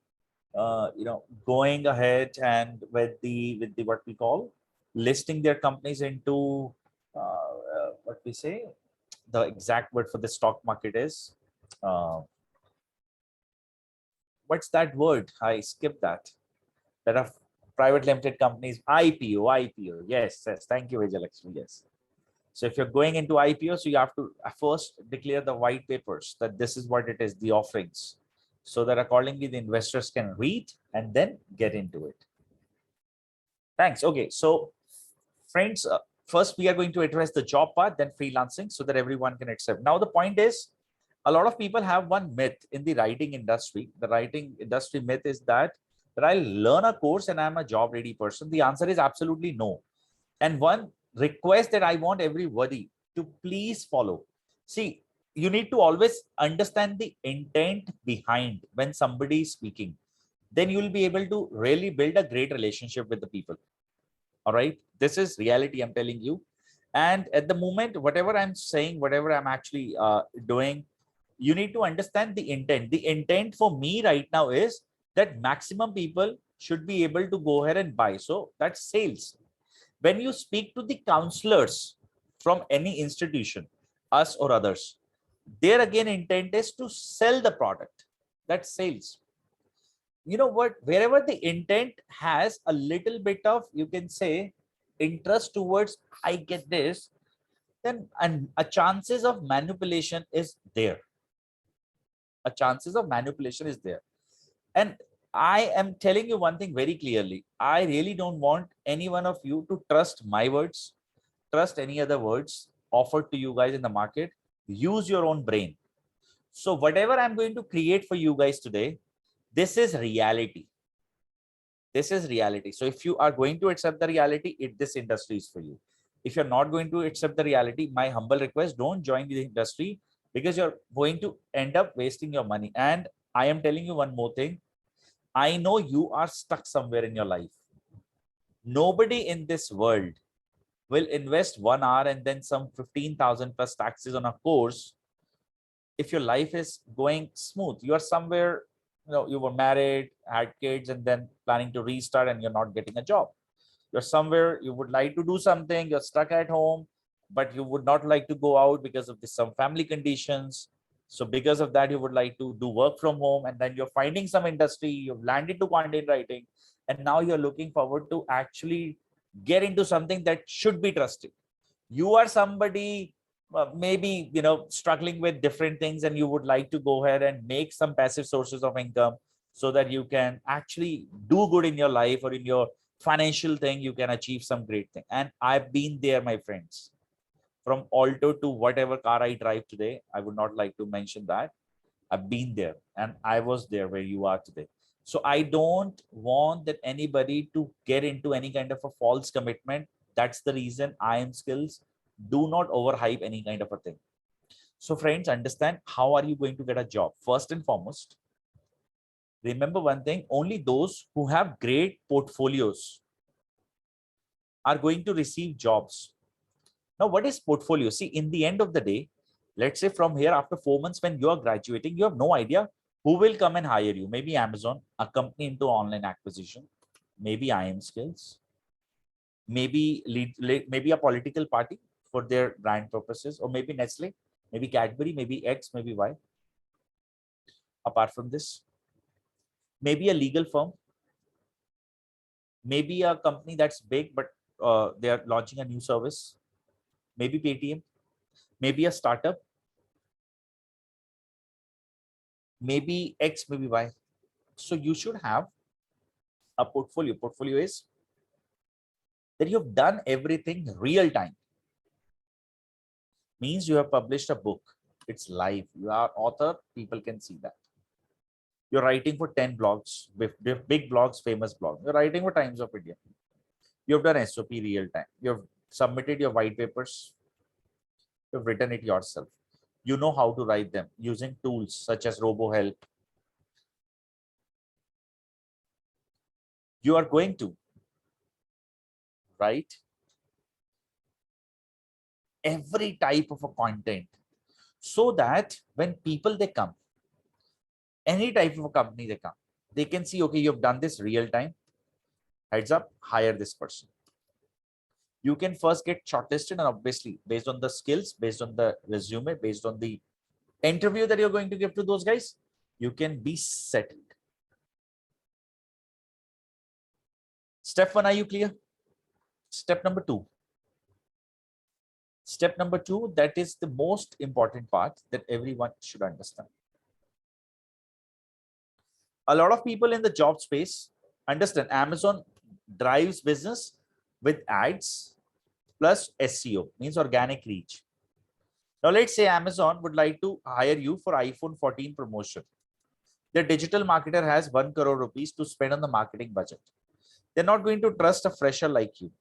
[SPEAKER 1] going ahead and with the what we call listing their companies into what we say, the exact word for the stock market is what's that word? I skipped that. There are private limited companies, IPO. Yes, thank you, Vijayalakshmi. Yes. So if you're going into IPO, so you have to first declare the white papers that this is what it is, the offerings, so that accordingly the investors can read and then get into it. Thanks. Okay, so friends, first we are going to address the job part, then freelancing, so that everyone can accept. Now the point is, a lot of people have one myth in the writing industry. The writing industry myth is that I'll learn a course and I'm a job ready person. The answer is absolutely no. And one request that I want everybody to please follow. See, you need to always understand the intent behind when somebody is speaking. Then you will be able to really build a great relationship with the people. All right. This is reality, I'm telling you. And at the moment, whatever I'm saying, whatever I'm actually doing, you need to understand the intent. The intent for me right now is that maximum people should be able to go ahead and buy. So that's sales. When you speak to the counselors from any institution, us or others, their again intent is to sell the product. That's sales. You know what, wherever the intent has a little bit of, you can say, interest towards I get this, then and a chances of manipulation is there. A chances of manipulation is there. And I am telling you one thing very clearly. I really don't want any one of you to trust my words, trust any other words offered to you guys in the market. Use your own brain. So whatever I'm going to create for you guys today, this is reality. This is reality. So if you are going to accept the reality, this industry is for you. If you're not going to accept the reality, my humble request, don't join the industry, because you're going to end up wasting your money. And I am telling you one more thing. I know you are stuck somewhere in your life. Nobody in this world will invest 1 hour and then some 15,000 plus taxes on a course if your life is going smooth. You are somewhere, you were married, had kids, and then planning to restart, and you're not getting a job. You're somewhere, you would like to do something, you're stuck at home, but you would not like to go out because of some family conditions. So because of that, you would like to do work from home, and then you're finding some industry, you've landed to content writing, and now you're looking forward to actually get into something that should be trusted. You are somebody, maybe struggling with different things, and you would like to go ahead and make some passive sources of income so that you can actually do good in your life, or in your financial thing, you can achieve some great thing. And I've been there, my friends. From Alto to whatever car I drive today, I would not like to mention that. I've been there, and I was there where you are today. So I don't want that anybody to get into any kind of a false commitment. That's the reason IIM skills do not overhype any kind of a thing. So friends, understand, how are you going to get a job? First and foremost, remember one thing, only those who have great portfolios are going to receive jobs. Now, what is portfolio? See, in the end of the day, let's say from here, after 4 months, when you are graduating, you have no idea who will come and hire you. Maybe Amazon, a company into online acquisition, maybe IIM skills, maybe maybe a political party for their brand purposes, or maybe Nestle, maybe Cadbury, maybe X, maybe Y. Apart from this, maybe a legal firm, maybe a company that's big, but they are launching a new service, maybe Paytm, maybe a startup, maybe X, maybe Y. So you should have a portfolio. Portfolio is that you've done everything real time. Means you have published a book. It's live. You are author. People can see that. You're writing for 10 blogs, big blogs, famous blogs. You're writing for Times of India. You've done SOP real time. You've submitted your white papers. You've written it yourself. You know how to write them using tools such as RoboHelp. You are going to write every type of a content, so that when people they come, any type of a company they come, they can see, okay, you've done this real time. Heads up, hire this person. You can first get shortlisted, and obviously based on the skills, based on the resume, based on the interview that you're going to give to those guys, you can be settled. Step 1, are you clear? Step number 2. Step number 2, that is the most important part that everyone should understand. A lot of people in the job space understand Amazon drives business with ads plus SEO, means organic reach. Now, let's say Amazon would like to hire you for iPhone 14 promotion. The digital marketer has 1 crore rupees to spend on the marketing budget. They're not going to trust a fresher like you.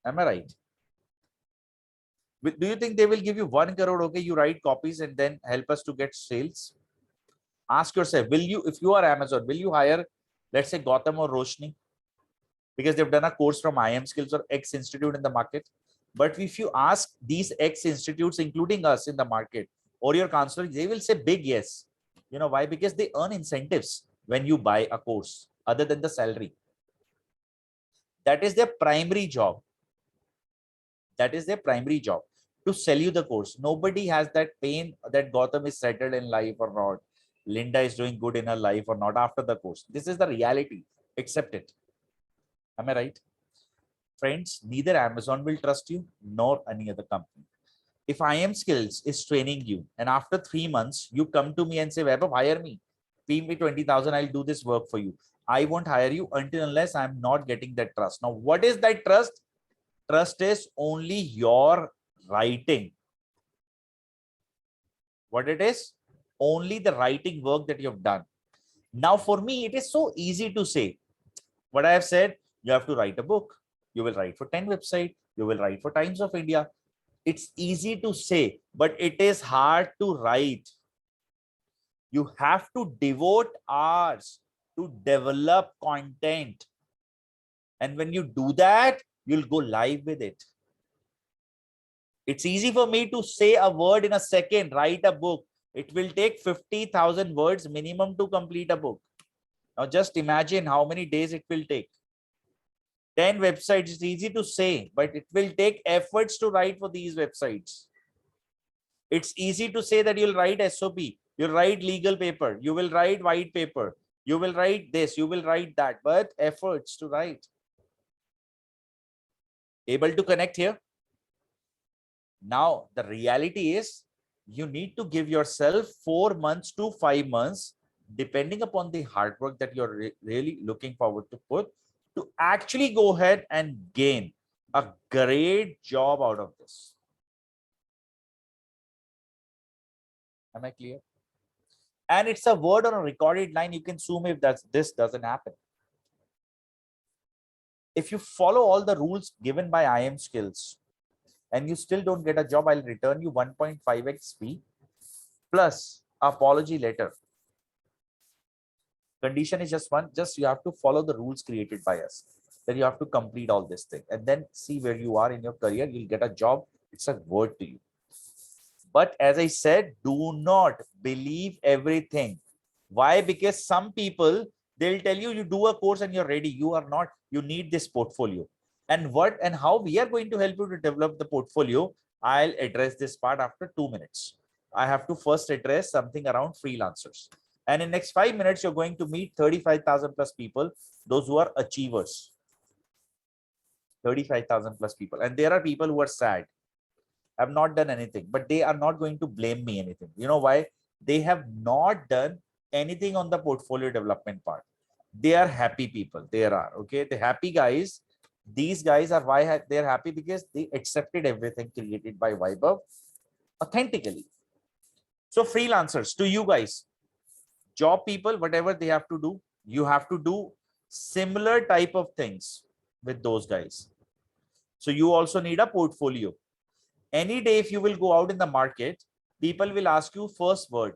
[SPEAKER 1] Am I right? Do you think they will give you 1 crore? Okay, you write copies and then help us to get sales. Ask yourself, will you, if you are Amazon, will you hire, let's say, Gautam or Roshni? Because they've done a course from IIM Skills or X Institute in the market. But if you ask these X institutes, including us in the market, or your counselor, they will say big yes. You know why? Because they earn incentives when you buy a course other than the salary. That is their primary job. That is their primary job, to sell you the course. Nobody has that pain that Gautam is settled in life or not. Linda is doing good in her life or not after the course. This is the reality. Accept it. Am I right? Friends, neither Amazon will trust you nor any other company. If IIM Skills is training you and after 3 months, you come to me and say, Vaibhav, hire me. Pay me 20,000. I'll do this work for you. I won't hire you until unless I'm not getting that trust. Now, what is that trust? Trust is only your writing. What it is? Only the writing work that you have done. Now, for me, it is so easy to say what I have said. You have to write a book. You will write for 10 websites. You will write for Times of India. It's easy to say, but it is hard to write. You have to devote hours to develop content. And when you do that, you'll go live with it. It's easy for me to say a word in a second, write a book. It will take 50,000 words minimum to complete a book. Now just imagine how many days it will take. 10 websites is easy to say, but it will take efforts to write for these websites. It's easy to say that you'll write SOP, you'll write legal paper, you will write white paper, you will write this, you will write that, but efforts to write. Able to connect here? Now, the reality is you need to give yourself 4 months to 5 months, depending upon the hard work that you're really looking forward to put, to actually go ahead and gain a great job out of this. Am I clear? And it's a word on a recorded line. You can zoom if this doesn't happen. If you follow all the rules given by IIM Skills and you still don't get a job, I'll return you 1.5x fee plus apology letter. Condition is just one, just you have to follow the rules created by us. Then you have to complete all this thing and then see where you are in your career. You'll get a job. It's a word to you. But as I said, do not believe everything. Why? Because some people, they'll tell you, you do a course and you're ready. You are not. You need this portfolio. And what and how we are going to help you to develop the portfolio, I'll address this part after 2 minutes. I have to first address something around freelancers. And in next 5 minutes, you're going to meet 35,000 plus people, those who are achievers. 35,000 plus people. And there are people who are sad. Have not done anything, but they are not going to blame me anything. You know why? They have not done anything on the portfolio development part. They are happy people. There are, okay, the happy guys. These guys are why they're happy, because they accepted everything created by Vaibhav authentically. So freelancers, to you guys, job people, whatever they have to do, you have to do similar type of things with those guys. So you also need a portfolio. Any day, if you will go out in the market, people will ask you first word.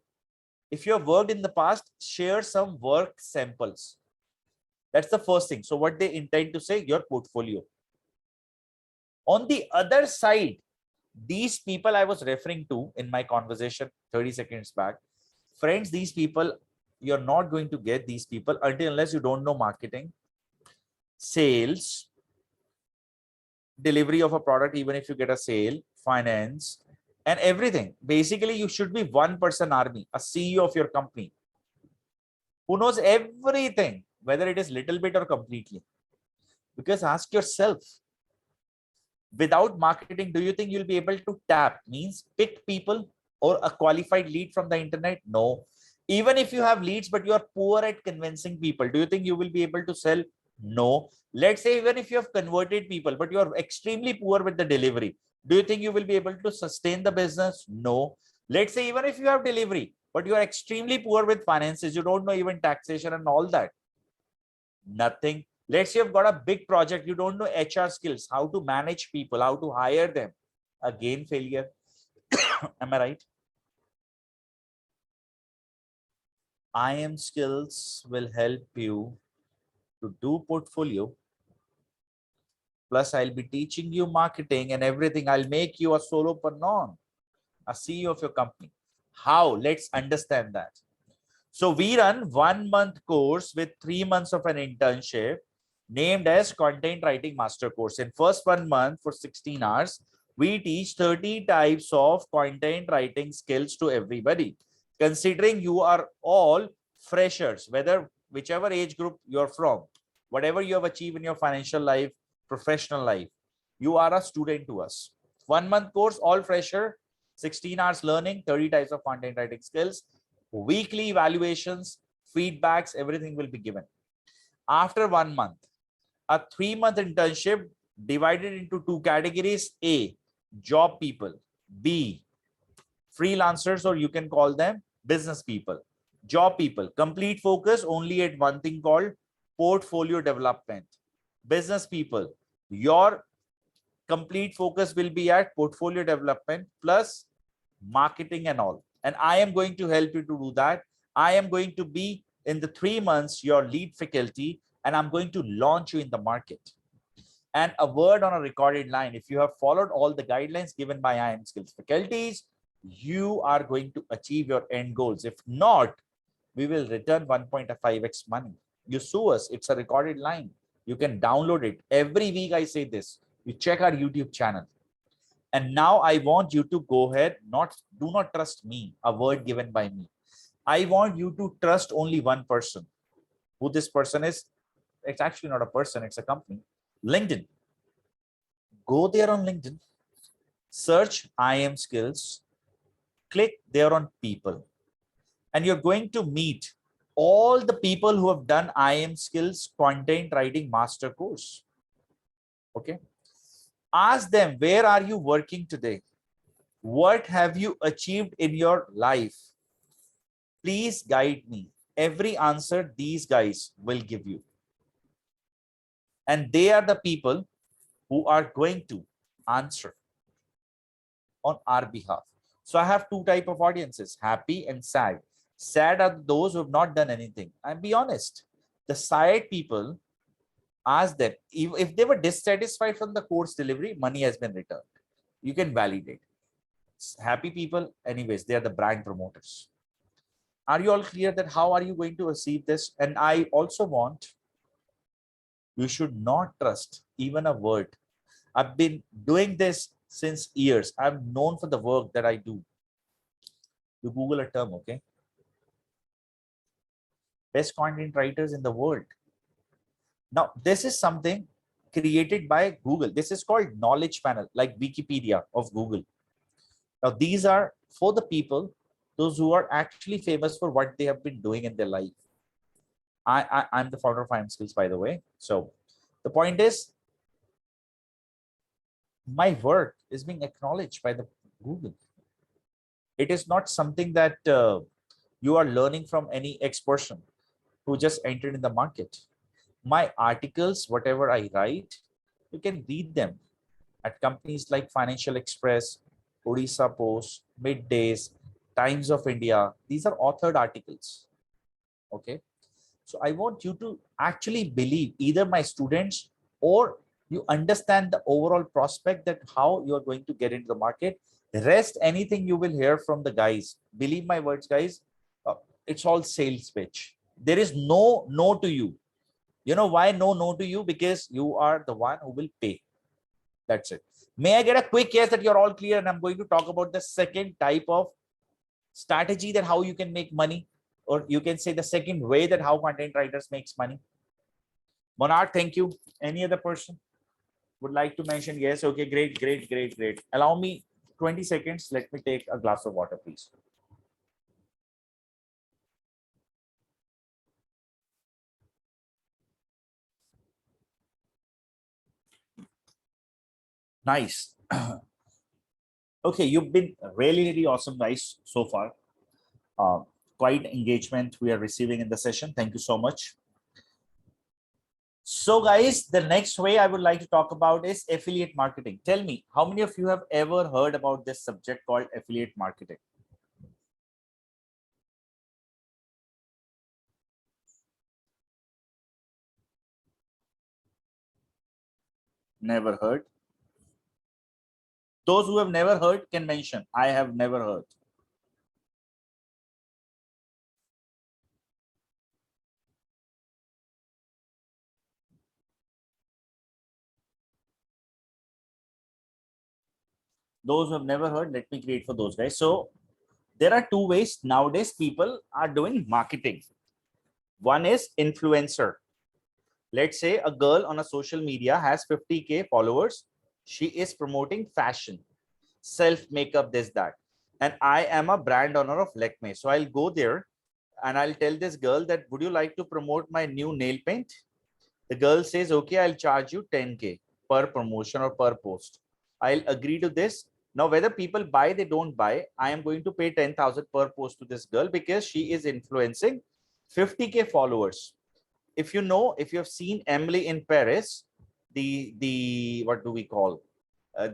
[SPEAKER 1] If you have worked in the past, share some work samples. That's the first thing. So what they intend to say, your portfolio. On the other side, these people I was referring to in my conversation 30 seconds back, friends, these people, you're not going to get these people until unless you don't know marketing, sales, delivery of a product, even if you get a sale, finance, and everything. Basically, you should be one person army, a CEO of your company who knows everything, whether it is little bit or completely. Because ask yourself, without marketing, do you think you'll be able to tap, means pick people or a qualified lead from the internet? No. Even if you have leads, but you are poor at convincing people, do you think you will be able to sell? No. Let's say even if you have converted people, but you are extremely poor with the delivery, do you think you will be able to sustain the business? No. Let's say even if you have delivery, but you are extremely poor with finances, you don't know even taxation and all that. Nothing. Let's say you've got a big project, you don't know HR skills, how to manage people, how to hire them, again failure. Am I right? IIM skills will help you to do portfolio. Plus, I'll be teaching you marketing and everything. I'll make you a solopreneur, a CEO of your company. How? Let's understand that. So we run 1 month course with 3 months of an internship named as Content Writing Master Course. In first 1 month for 16 hours, we teach 30 types of content writing skills to everybody. Considering you are all freshers, whichever age group you're from, whatever you have achieved in your financial life, professional life, you are a student to us. 1 month course, all fresher, 16 hours learning, 30 types of content writing skills, weekly evaluations, feedbacks, everything will be given. After 1 month, a 3 month internship divided into two categories: A, job people; B, freelancers, or you can call them business people. Job people, complete focus only at one thing called portfolio development. Business people, your complete focus will be at portfolio development plus marketing and all. And I am going to help you to do that. I am going to be in the 3 months your lead faculty, and I'm going to launch you in the market. And a word on a recorded line: if you have followed all the guidelines given by IIM skills faculties, you are going to achieve your end goals. If not, we will return 1.5x money. You sue us, it's a recorded line. You can download it. Every week I say this. You check our YouTube channel. And now I want you to go ahead, do not trust me, a word given by me. I want you to trust only one person. Who this person is? It's actually not a person, it's a company. LinkedIn. Go there on LinkedIn, search IIM skills, click there on people, and you're going to meet all the people who have done IIM skills content writing master course. Okay. Ask them, where are you working today? What have you achieved in your life? Please guide me. Every answer these guys will give you. And they are the people who are going to answer on our behalf. So I have two types of audiences, happy and sad. Sad are those who have not done anything. And be honest, the sad people, ask them, if they were dissatisfied from the course delivery, money has been returned. You can validate. Happy people, anyways, they are the brand promoters. Are you all clear that how are you going to achieve this? And I also want, you should not trust even a word. I've been doing this since years. I'm known for the work that I do. You Google a term, okay? Best content writers in the world. Now, this is something created by Google. This is called knowledge panel, like Wikipedia of Google. Now, these are for the people, those who are actually famous for what they have been doing in their life. I'm the founder of IIM Skills, by the way. So the point is, my work is being acknowledged by the Google. It is not something that you are learning from any ex-person who just entered in the market. My articles, whatever I write, you can read them at companies like Financial Express, Odisha Post, Middays, Times of India. These are authored articles. Okay. So I want you to actually believe either my students, or you understand the overall prospect that how you are going to get into the market. Rest, anything you will hear from the guys, believe my words, guys, it's all sales pitch. There is no to you. You know why no to you? Because you are the one who will pay. That's it. May I get a quick yes that you're all clear? And I'm going to talk about the second type of strategy, that how you can make money, or you can say the second way that how content writers makes money. Monarch, thank you. Any other person would like to mention? Yes. Okay, great. Allow me 20 seconds. Let me take a glass of water, please. Nice. Okay, you've been really awesome guys so far. Quite engagement we are receiving in the session. Thank you so much. So guys, the next way I would like to talk about is affiliate marketing. Tell me, how many of you have ever heard about this subject called affiliate marketing? Never heard. Those who have never heard can mention, I have never heard. Those who have never heard, let me create for those guys. So there are two ways nowadays people are doing marketing. One is influencer. Let's say a girl on a social media has 50K followers. She is promoting fashion, self makeup, this, that. And I am a brand owner of Lakme. So I'll go there and I'll tell this girl that, would you like to promote my new nail paint? The girl says, okay, I'll charge you 10K per promotion or per post. I'll agree to this. Now, whether people buy, they don't buy, I am going to pay 10,000 per post to this girl because she is influencing 50K followers. If you know, if you have seen Emily in Paris, the what do we call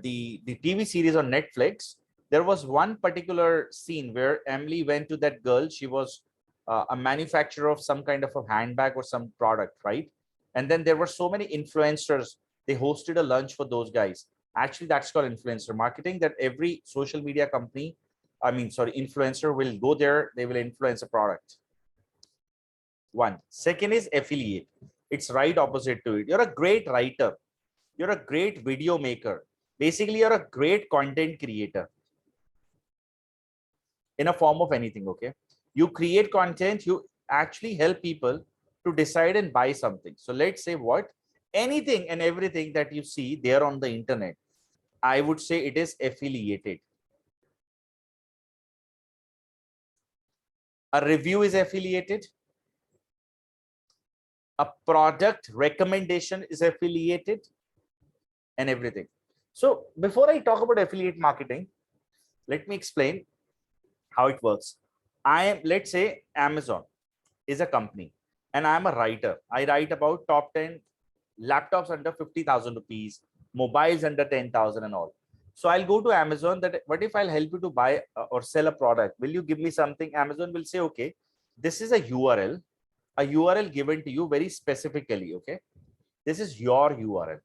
[SPEAKER 1] the TV series on Netflix, there was one particular scene where Emily went to that girl. She was a manufacturer of some kind of a handbag or some product, right? And then there were so many influencers. They hosted a lunch for those guys. Actually, that's called influencer marketing. That every social media company, influencer will go there. They will influence a product. One. Second is affiliate. It's right opposite to it. You're a great writer. You're a great video maker. Basically, you're a great content creator in a form of anything. Okay. You create content, you actually help people to decide and buy something. So let's say what? Anything and everything that you see there on the internet, I would say it is affiliated. A review is affiliated. A product recommendation is affiliated, and everything. So before I talk about affiliate marketing, let me explain how it works. Let's say Amazon is a company and I'm a writer. I write about top 10 laptops under 50,000 rupees, mobiles under 10,000 and all. So I'll go to Amazon that, what if I'll help you to buy or sell a product? Will you give me something? Amazon will say, okay, this is a URL given to you very specifically. Okay. This is your URL.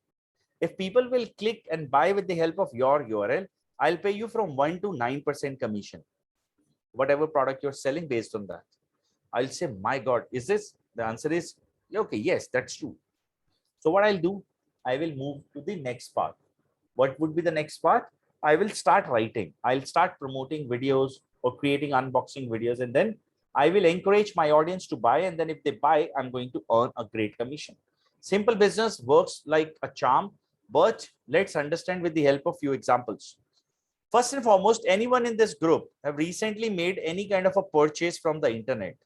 [SPEAKER 1] If people will click and buy with the help of your URL, I'll pay you from 1 to 9% commission, whatever product you're selling based on that. I'll say, my God, is this? The answer is, okay, yes, that's true. So what I'll do, I will move to the next part. What would be the next part? I will start writing. I'll start promoting videos or creating unboxing videos. And then I will encourage my audience to buy. And then if they buy, I'm going to earn a great commission. Simple business works like a charm, but let's understand with the help of few examples. First and foremost, anyone in this group have recently made any kind of a purchase from the internet,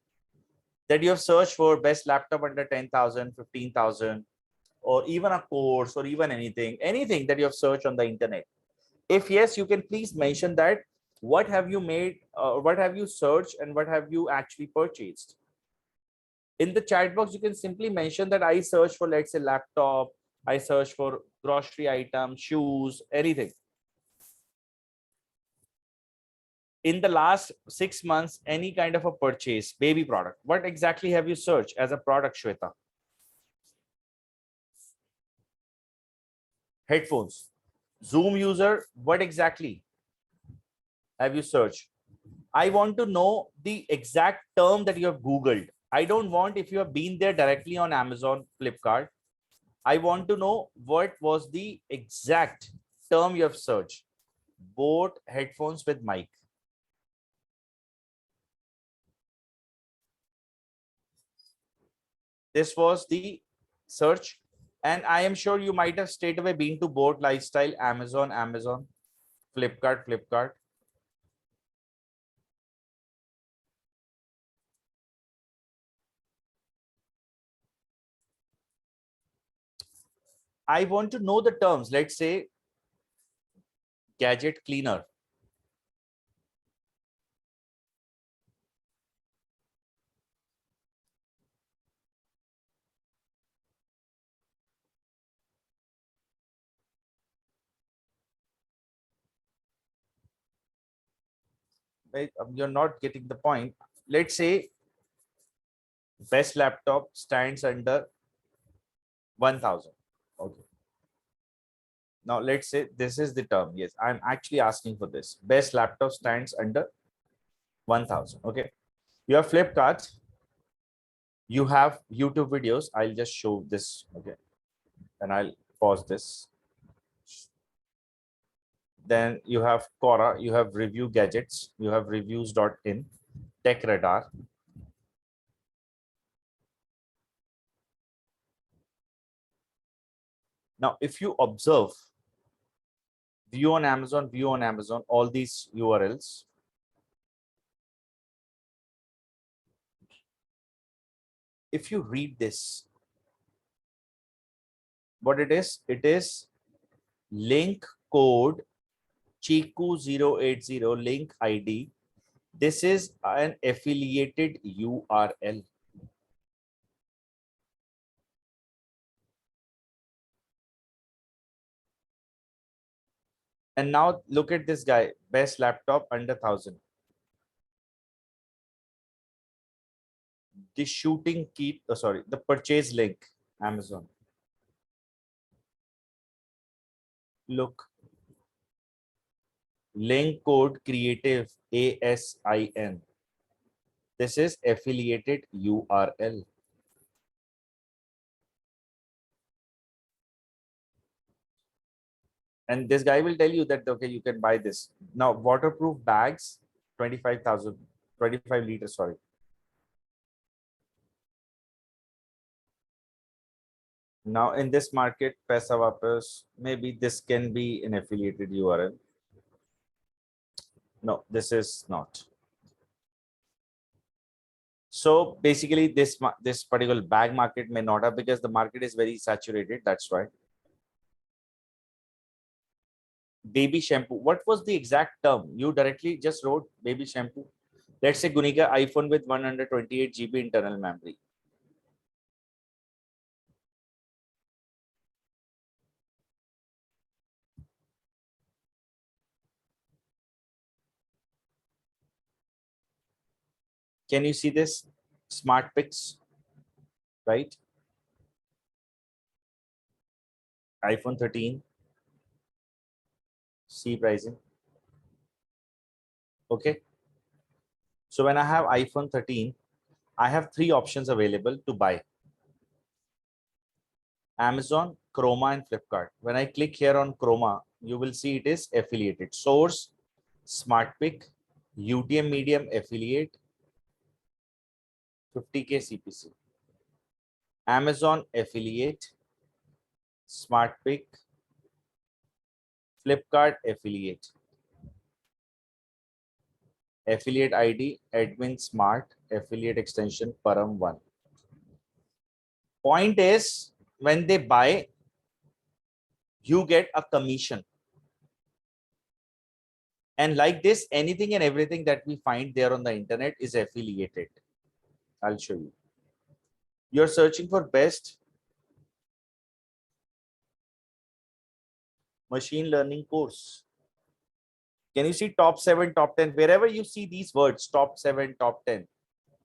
[SPEAKER 1] that you have searched for best laptop under 10,000, 15,000, or even a course or even anything that you have searched on the internet. If yes, you can please mention that. What have you made, what have you searched, and what have you actually purchased? In the chat box, you can simply mention that I search for, let's say, laptop, I search for grocery item, shoes, anything. In the last 6 months, any kind of a purchase, baby product, what exactly have you searched as a product, Shweta? Headphones. Zoom user, what exactly have you searched? I want to know the exact term that you have Googled. I don't want if you have been there directly on Amazon, Flipkart. I want to know what was the exact term you have searched. Boat headphones with mic. This was the search. And I am sure you might have straight away been to boat lifestyle, Amazon, Flipkart. I want to know the terms. Let's say gadget cleaner. right? You're not getting the point. Let's say best laptop stands under 1000. Okay. Now let's say this is the term. Yes, I'm actually asking for this. Best laptop stands under 1000. Okay. You have Flipkart. You have YouTube videos. I'll just show this. Okay. And I'll pause this. Then you have Quora. You have Review Gadgets. You have reviews.in, Tech Radar. Now, if you observe, view on Amazon, all these URLs, if you read this, what it is link code Chiku080 link ID. This is an affiliated URL. And now look at this guy, best laptop under 1000. The shooting key, sorry, the purchase link, Amazon. Look, link code creative ASIN. This is affiliated URL. And this guy will tell you that, okay, you can buy this. Now, waterproof bags, 25,000, 25 liters, sorry. Now, in this market, Paisa Vapas, maybe this can be an affiliated URL. No, this is not. So basically, this particular bag market may not have, because the market is very saturated. That's why. Baby shampoo. What was the exact term? You directly just wrote baby shampoo. Let's say Gunika iPhone with 128 GB internal memory. Can you see this? Smart picks, right? iPhone 13. C pricing. Okay. So when I have iPhone 13, I have three options available to buy. Amazon, Chroma, and Flipkart. When I click here on Chroma, you will see it is affiliated. Source, SmartPick, UTM Medium affiliate, 50K CPC. Amazon affiliate, SmartPick, Flipkart affiliate. Affiliate ID, admin smart, affiliate extension, Param1. Point is, when they buy, you get a commission. And like this, anything and everything that we find there on the internet is affiliated. I'll show you. You're searching for best machine learning course. Can you see top 7, top 10? Wherever you see these words, top 7, top 10,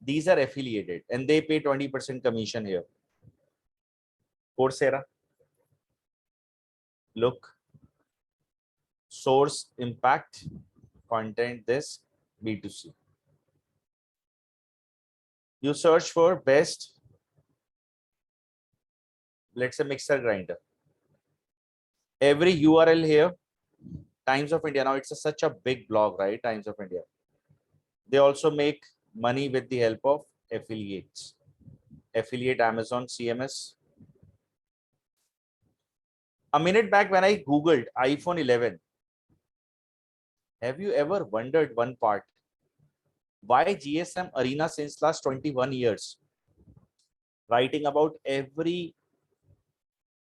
[SPEAKER 1] these are affiliated and they pay 20% commission here. Coursera. Look. Source, impact, content, this, B2C. You search for best, let's say mixer grinder. Every URL here, Times of India. Now it's such a big blog, right? Times of India. They also make money with the help of affiliates. Affiliate Amazon CMS. A minute back when I Googled iPhone 11, have you ever wondered one part? Why GSM Arena since last 21 years writing about every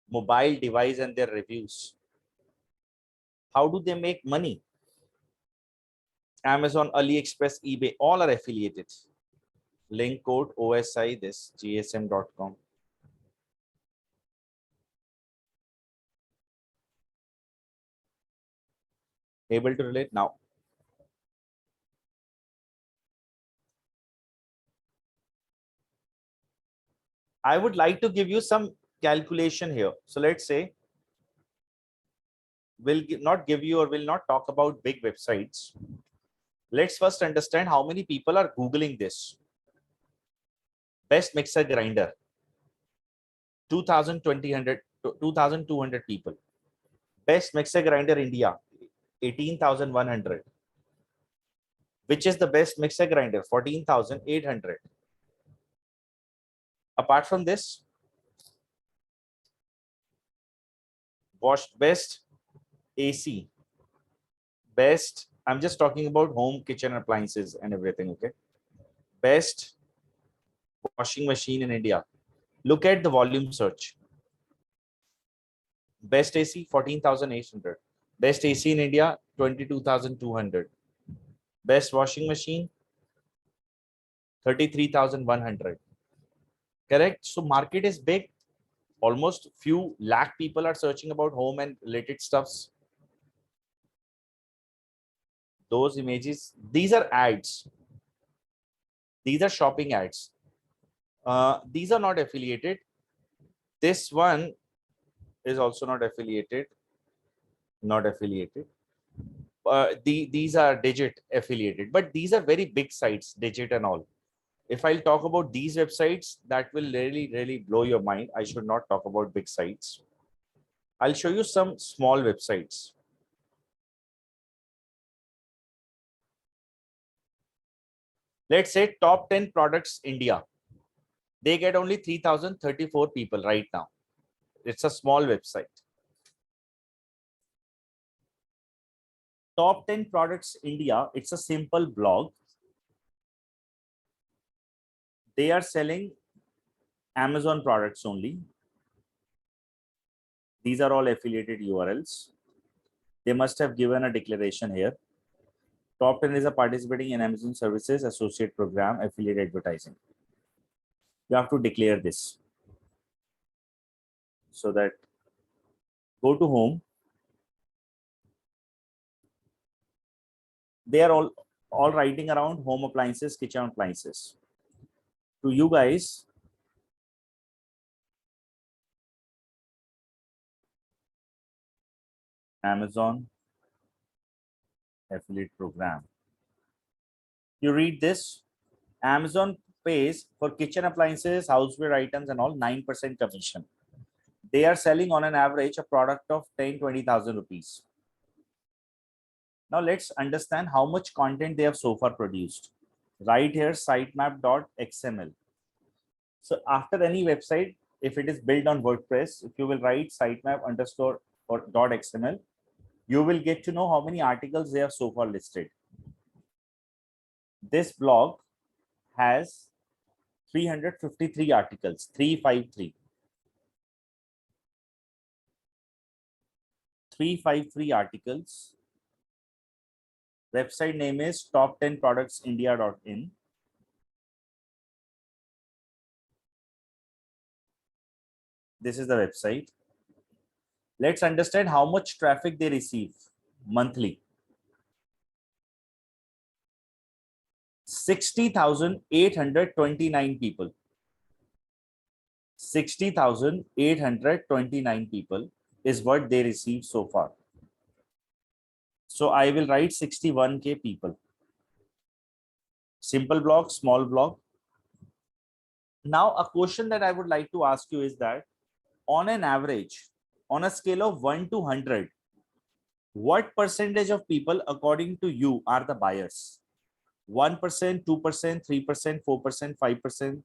[SPEAKER 1] mobile device and their reviews? How do they make money? Amazon, AliExpress, eBay, all are affiliated. Link code OSI this gsm.com. Able to relate now. I would like to give you some calculation here. So let's say not give you or will not talk about big websites. Let's first understand how many people are Googling this. Best mixer grinder, 2,200 people. Best mixer grinder India, 18,100. Which is the best mixer grinder? 14,800. Apart from this, best AC, best, I'm just talking about home kitchen appliances and everything, okay? Best washing machine in India. Look at the volume search. Best AC, 14,800. Best AC in India, 22,200. Best washing machine, 33,100. Correct? So market is big. Almost few lakh people are searching about home and related stuffs. Those images, these are ads. These are shopping ads. These are not affiliated. This one is also not affiliated. Not affiliated. These are Digit affiliated, but these are very big sites, Digit and all. If I'll talk about these websites, that will really blow your mind. I should not talk about big sites. I'll show you some small websites. Let's say top 10 products India. They get only 3,034 people right now. It's a small website. Top 10 products India. It's a simple blog. They are selling Amazon products only. These are all affiliated URLs. They must have given a declaration here. Top 10 is a participating in Amazon Services Associate Program affiliate advertising. You have to declare this. So that go to home. They are all writing around home appliances, kitchen appliances. To you guys, Amazon affiliate program. You read this. Amazon pays for kitchen appliances, houseware items and all 9% commission. They are selling on an average a product of 10,000-20,000 rupees. Now let's understand how much content they have so far produced. Right here, sitemap.xml. So after any website, if it is built on WordPress, if you will write sitemap underscore or .xml, you will get to know how many articles they have so far listed. This blog has 353 articles, 353. 353 articles. Website name is top10productsindia.in. This is the website. Let's understand how much traffic they receive monthly. 60,829 people. 60,829 people is what they receive so far. So I will write 61K people. Simple blog, small blog. Now a question that I would like to ask you is that on an average, on a scale of 1 to 100, what percentage of people according to you are the buyers? 1%, 2%, 3%, 4%, 5%?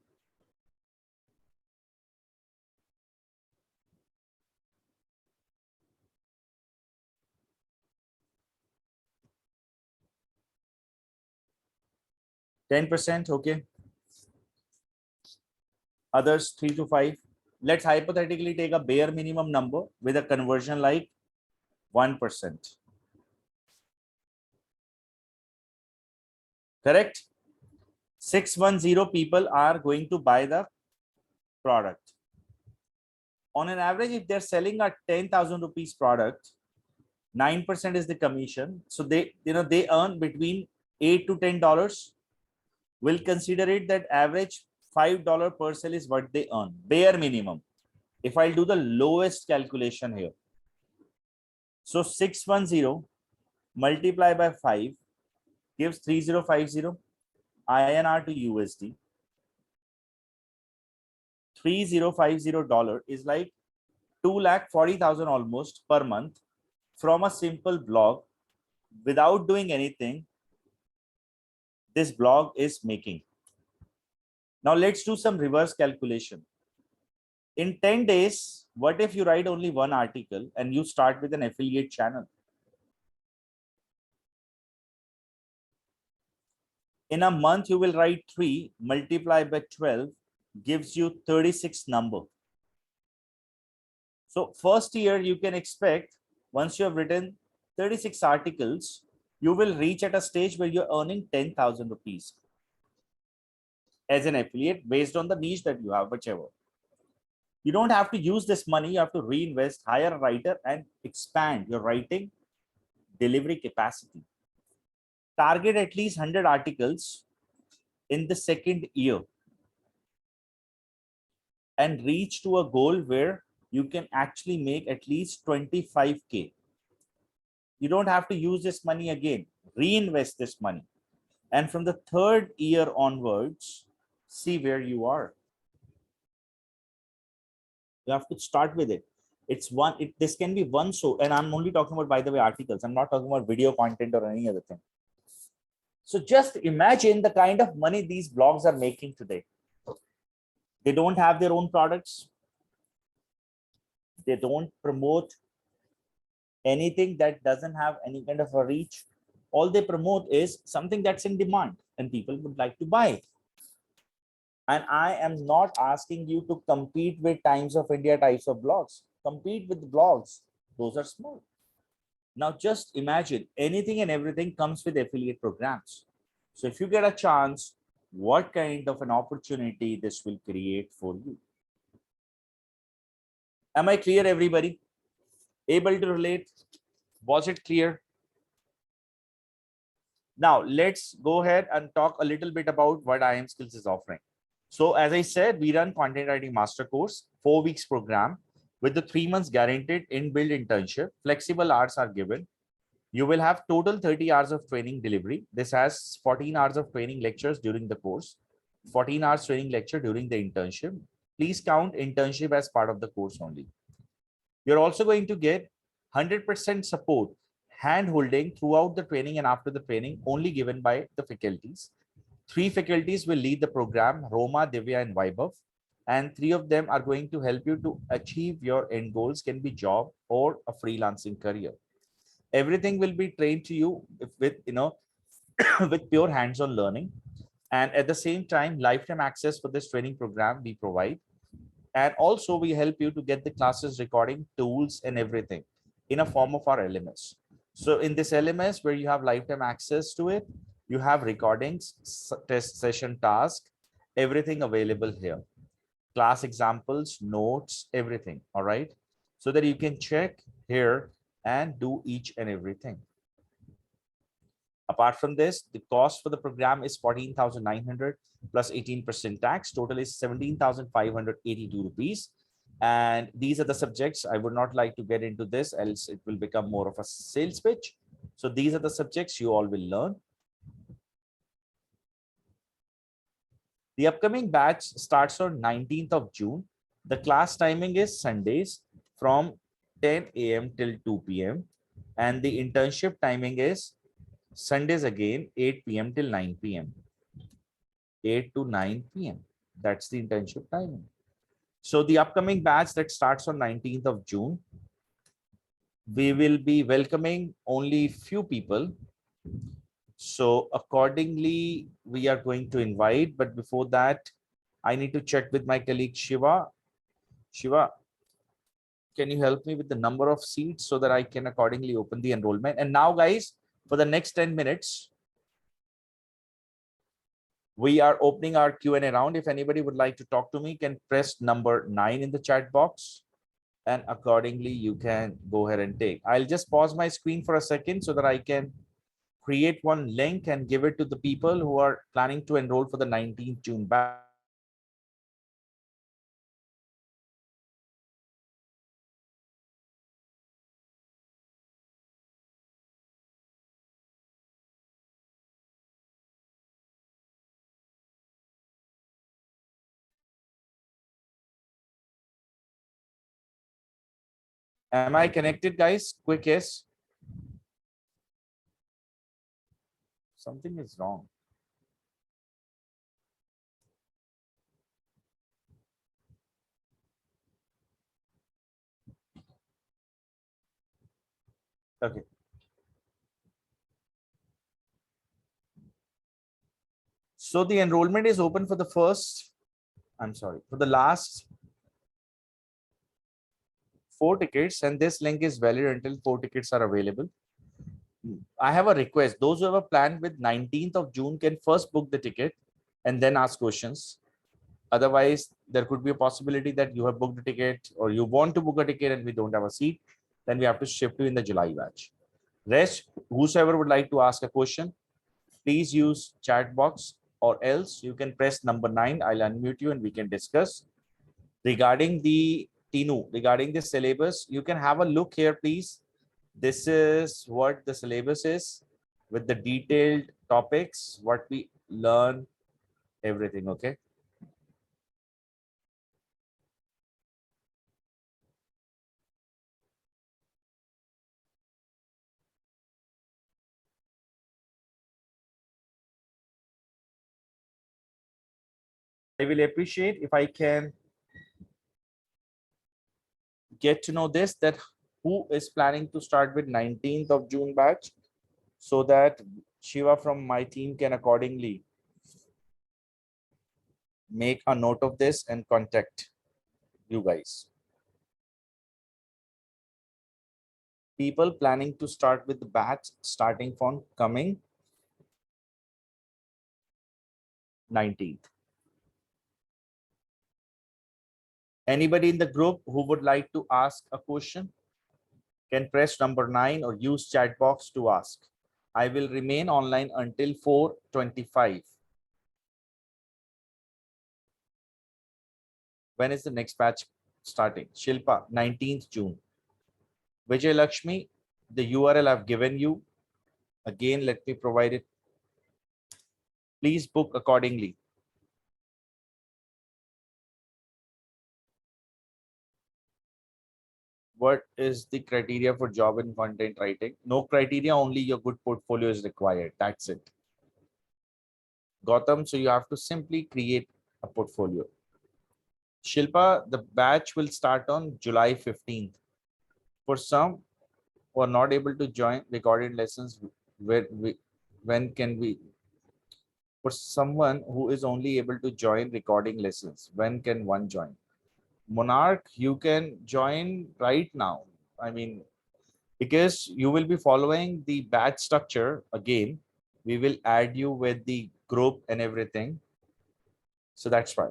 [SPEAKER 1] %, okay. Others 3 to 5. Let's hypothetically take a bare minimum number with a conversion like 1%. Correct? 610 people are going to buy the product. On an average, if they're selling a 10,000 rupees product, 9% is the commission. So they earn between $8 to $10. We'll consider it that average $5 per sale is what they earn, bare minimum. If I'll do the lowest calculation here, so 610 multiply by 5 gives 3050 INR to USD. $3050 is like 2,40,000 almost per month from a simple blog. Without doing anything, this blog is making. Now let's do some reverse calculation. In 10 days, what if you write only one article and you start with an affiliate channel? In a month, you will write 3 multiplied by 12 gives you 36 number. So first year you can expect, once you have written 36 articles, you will reach at a stage where you're earning 10,000 rupees as an affiliate based on the niche that you have, whichever. You don't have to use this money. You have to reinvest, hire a writer and expand your writing delivery capacity. Target at least 100 articles in the second year and reach to a goal where you can actually make at least 25K. You don't have to use this money again. Reinvest this money. And from the third year onwards, see where you are. You have to start with it. It's one, this can be one so, and I'm only talking about, by the way, articles. I'm not talking about video content or any other thing. So just imagine the kind of money these blogs are making today. They don't have their own products. They don't promote anything that doesn't have any kind of a reach. All they promote is something that's in demand and people would like to buy. And I am not asking you to compete with Times of India types of blogs. Compete with blogs. Those are small. Now just imagine anything and everything comes with affiliate programs. So if you get a chance, what kind of an opportunity this will create for you? Am I clear, everybody? Able to relate? Was it clear? Now let's go ahead and talk a little bit about what IIM Skills is offering. So as I said, we run content writing master course, 4 weeks program with the 3 months guaranteed inbuilt internship. Flexible hours are given. You will have total 30 hours of training delivery. This has 14 hours of training lectures during the course, 14 hours training lecture during the internship. Please count internship as part of the course only. You're also going to get 100% support, hand holding throughout the training and after the training, only given by the faculties. 3 faculties will lead the program, Roma, Divya, and Vaibhav. And 3 of them are going to help you to achieve your end goals, can be job or a freelancing career. Everything will be trained to you with, with pure hands-on learning. And at the same time, lifetime access for this training program we provide. And also we help you to get the classes recording tools and everything in a form of our LMS. So in this LMS where you have lifetime access to it, you have recordings, test session task, everything available here. Class examples, notes, everything. All right. So that you can check here and do each and everything. Apart from this, the cost for the program is 14,900 plus 18% tax. Total is 17,582 rupees. And these are the subjects. I would not like to get into this, else it will become more of a sales pitch. So these are the subjects you all will learn. The upcoming batch starts on 19th of June. The class timing is Sundays from 10 a.m. till 2 p.m. And the internship timing is Sundays again, 8 p.m. till 9 p.m. 8 to 9 p.m. That's the internship timing. So the upcoming batch that starts on 19th of June, we will be welcoming only few people. So accordingly, we are going to invite, but before that, I need to check with my colleague Shiva. Shiva, can you help me with the number of seats so that I can accordingly open the enrollment? And now guys, for the next 10 minutes, we are opening our Q&A round. If anybody would like to talk to me, can press number 9 in the chat box. And accordingly, you can go ahead and take. I'll just pause my screen for a second so that I can create one link and give it to the people who are planning to enroll for the 19th June batch. Am I connected, guys? Quick yes. Something is wrong. Okay. So the enrollment is open for the first, I'm sorry, for the last 4 tickets, and this link is valid until 4 tickets are available. I have a request. Those who have a plan with 19th of June can first book the ticket and then ask questions. Otherwise, there could be a possibility that you have booked a ticket or you want to book a ticket and we don't have a seat. Then we have to shift you in the July batch. Rest, whosoever would like to ask a question, please use chat box, or else you can press number 9. I'll unmute you and we can discuss. Regarding the Tinu, regarding the syllabus, you can have a look here, please. This is what the syllabus is with the detailed topics, what we learn, everything. Okay. I will appreciate if I can get to know this, that who is planning to start with 19th of June batch, so that Shiva from my team can accordingly make a note of this and contact you guys. People planning to start with the batch starting from coming 19th. Anybody in the group who would like to ask a question can press number 9 or use chat box to ask. I will remain online until 4:25. When is the next batch starting? Shilpa, 19th June. Vijay Lakshmi, the URL I've given you. Again, let me provide it. Please book accordingly. What is the criteria for job in content writing? No criteria, only your good portfolio is required. That's it. Gautam, so you have to simply create a portfolio. Shilpa, the batch will start on July 15th. For some who are not able to join recorded lessons, when can we? For someone who is only able to join recording lessons, when can one join? Monarch, you can join right now. I mean, because you will be following the batch structure again. We will add you with the group and everything. So that's why.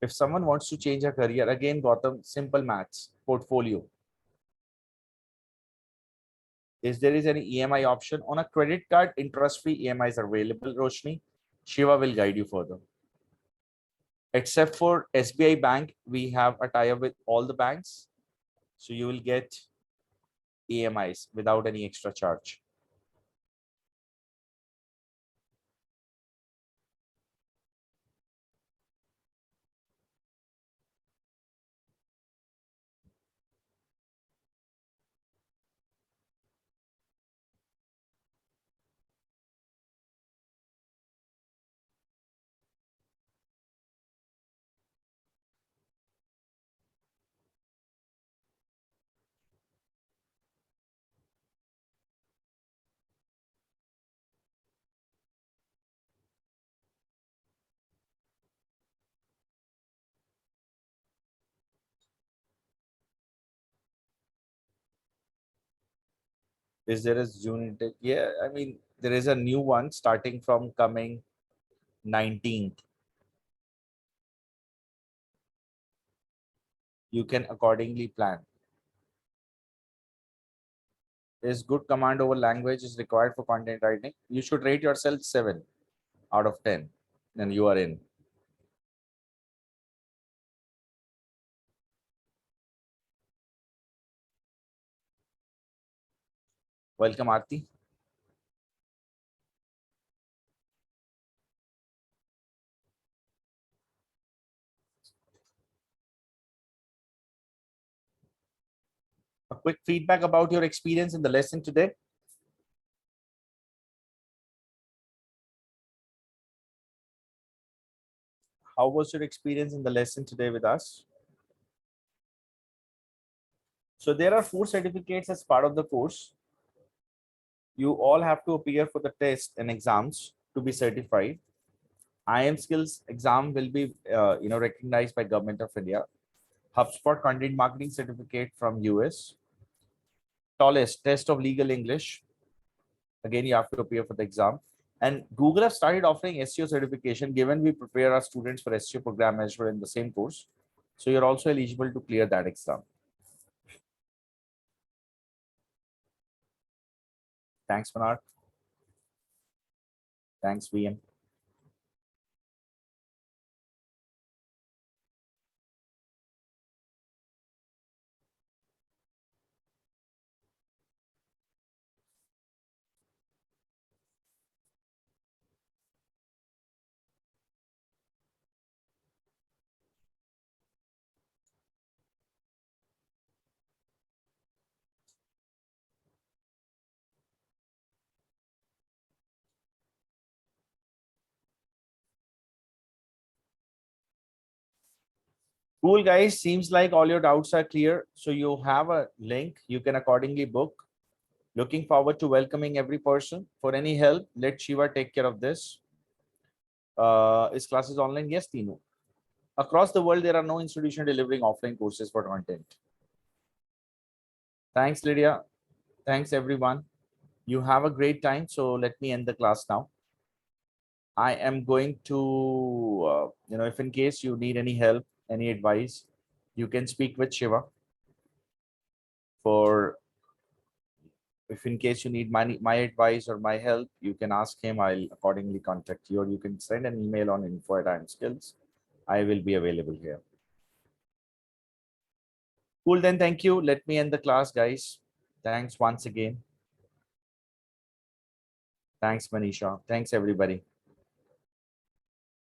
[SPEAKER 1] If someone wants to change a career, again, Gautam, simple maths, portfolio. Is there is any EMI option on a credit card? Interest-free EMIs are available, Roshni. Shiva will guide you further. Except for SBI Bank, we have a tie-up with all the banks. So you will get EMIs without any extra charge. Is there a June intake? Yeah, I mean, there is a new one starting from coming 19th. You can accordingly plan. Is good command over language is required for content writing? You should rate yourself 7 out of 10. Then you are in. Welcome, Aarti. quick feedback about your experience in the lesson today. How was your experience in the lesson today with us? So there are 4 certificates as part of the course. You all have to appear for the test and exams to be certified. IIM skills exam will be recognized by Government of India. HubSpot content marketing certificate from US. Tallest test of legal English. Again, you have to appear for the exam. And Google have started offering SEO certification, given we prepare our students for SEO program management in the same course. So you're also eligible to clear that exam. Thanks, Manat. Thanks, VM. Cool, guys. Seems like all your doubts are clear. So you have a link. You can accordingly book. Looking forward to welcoming every person. For any help, let Shiva take care of this. Is classes online? Yes, Tinu. Across the world, there are no institutions delivering offline courses for content. Thanks, Lydia. Thanks, everyone. You have a great time. So let me end the class now. I am going to, if in case you need any help, any advice, you can speak with Shiva. For if in case you need my advice or my help, you can ask him. I'll accordingly contact you, or you can send an email on info@imskills. I will be available here. Cool, then thank you. Let me end the class, guys. Thanks once again. Thanks, Manisha. Thanks, everybody.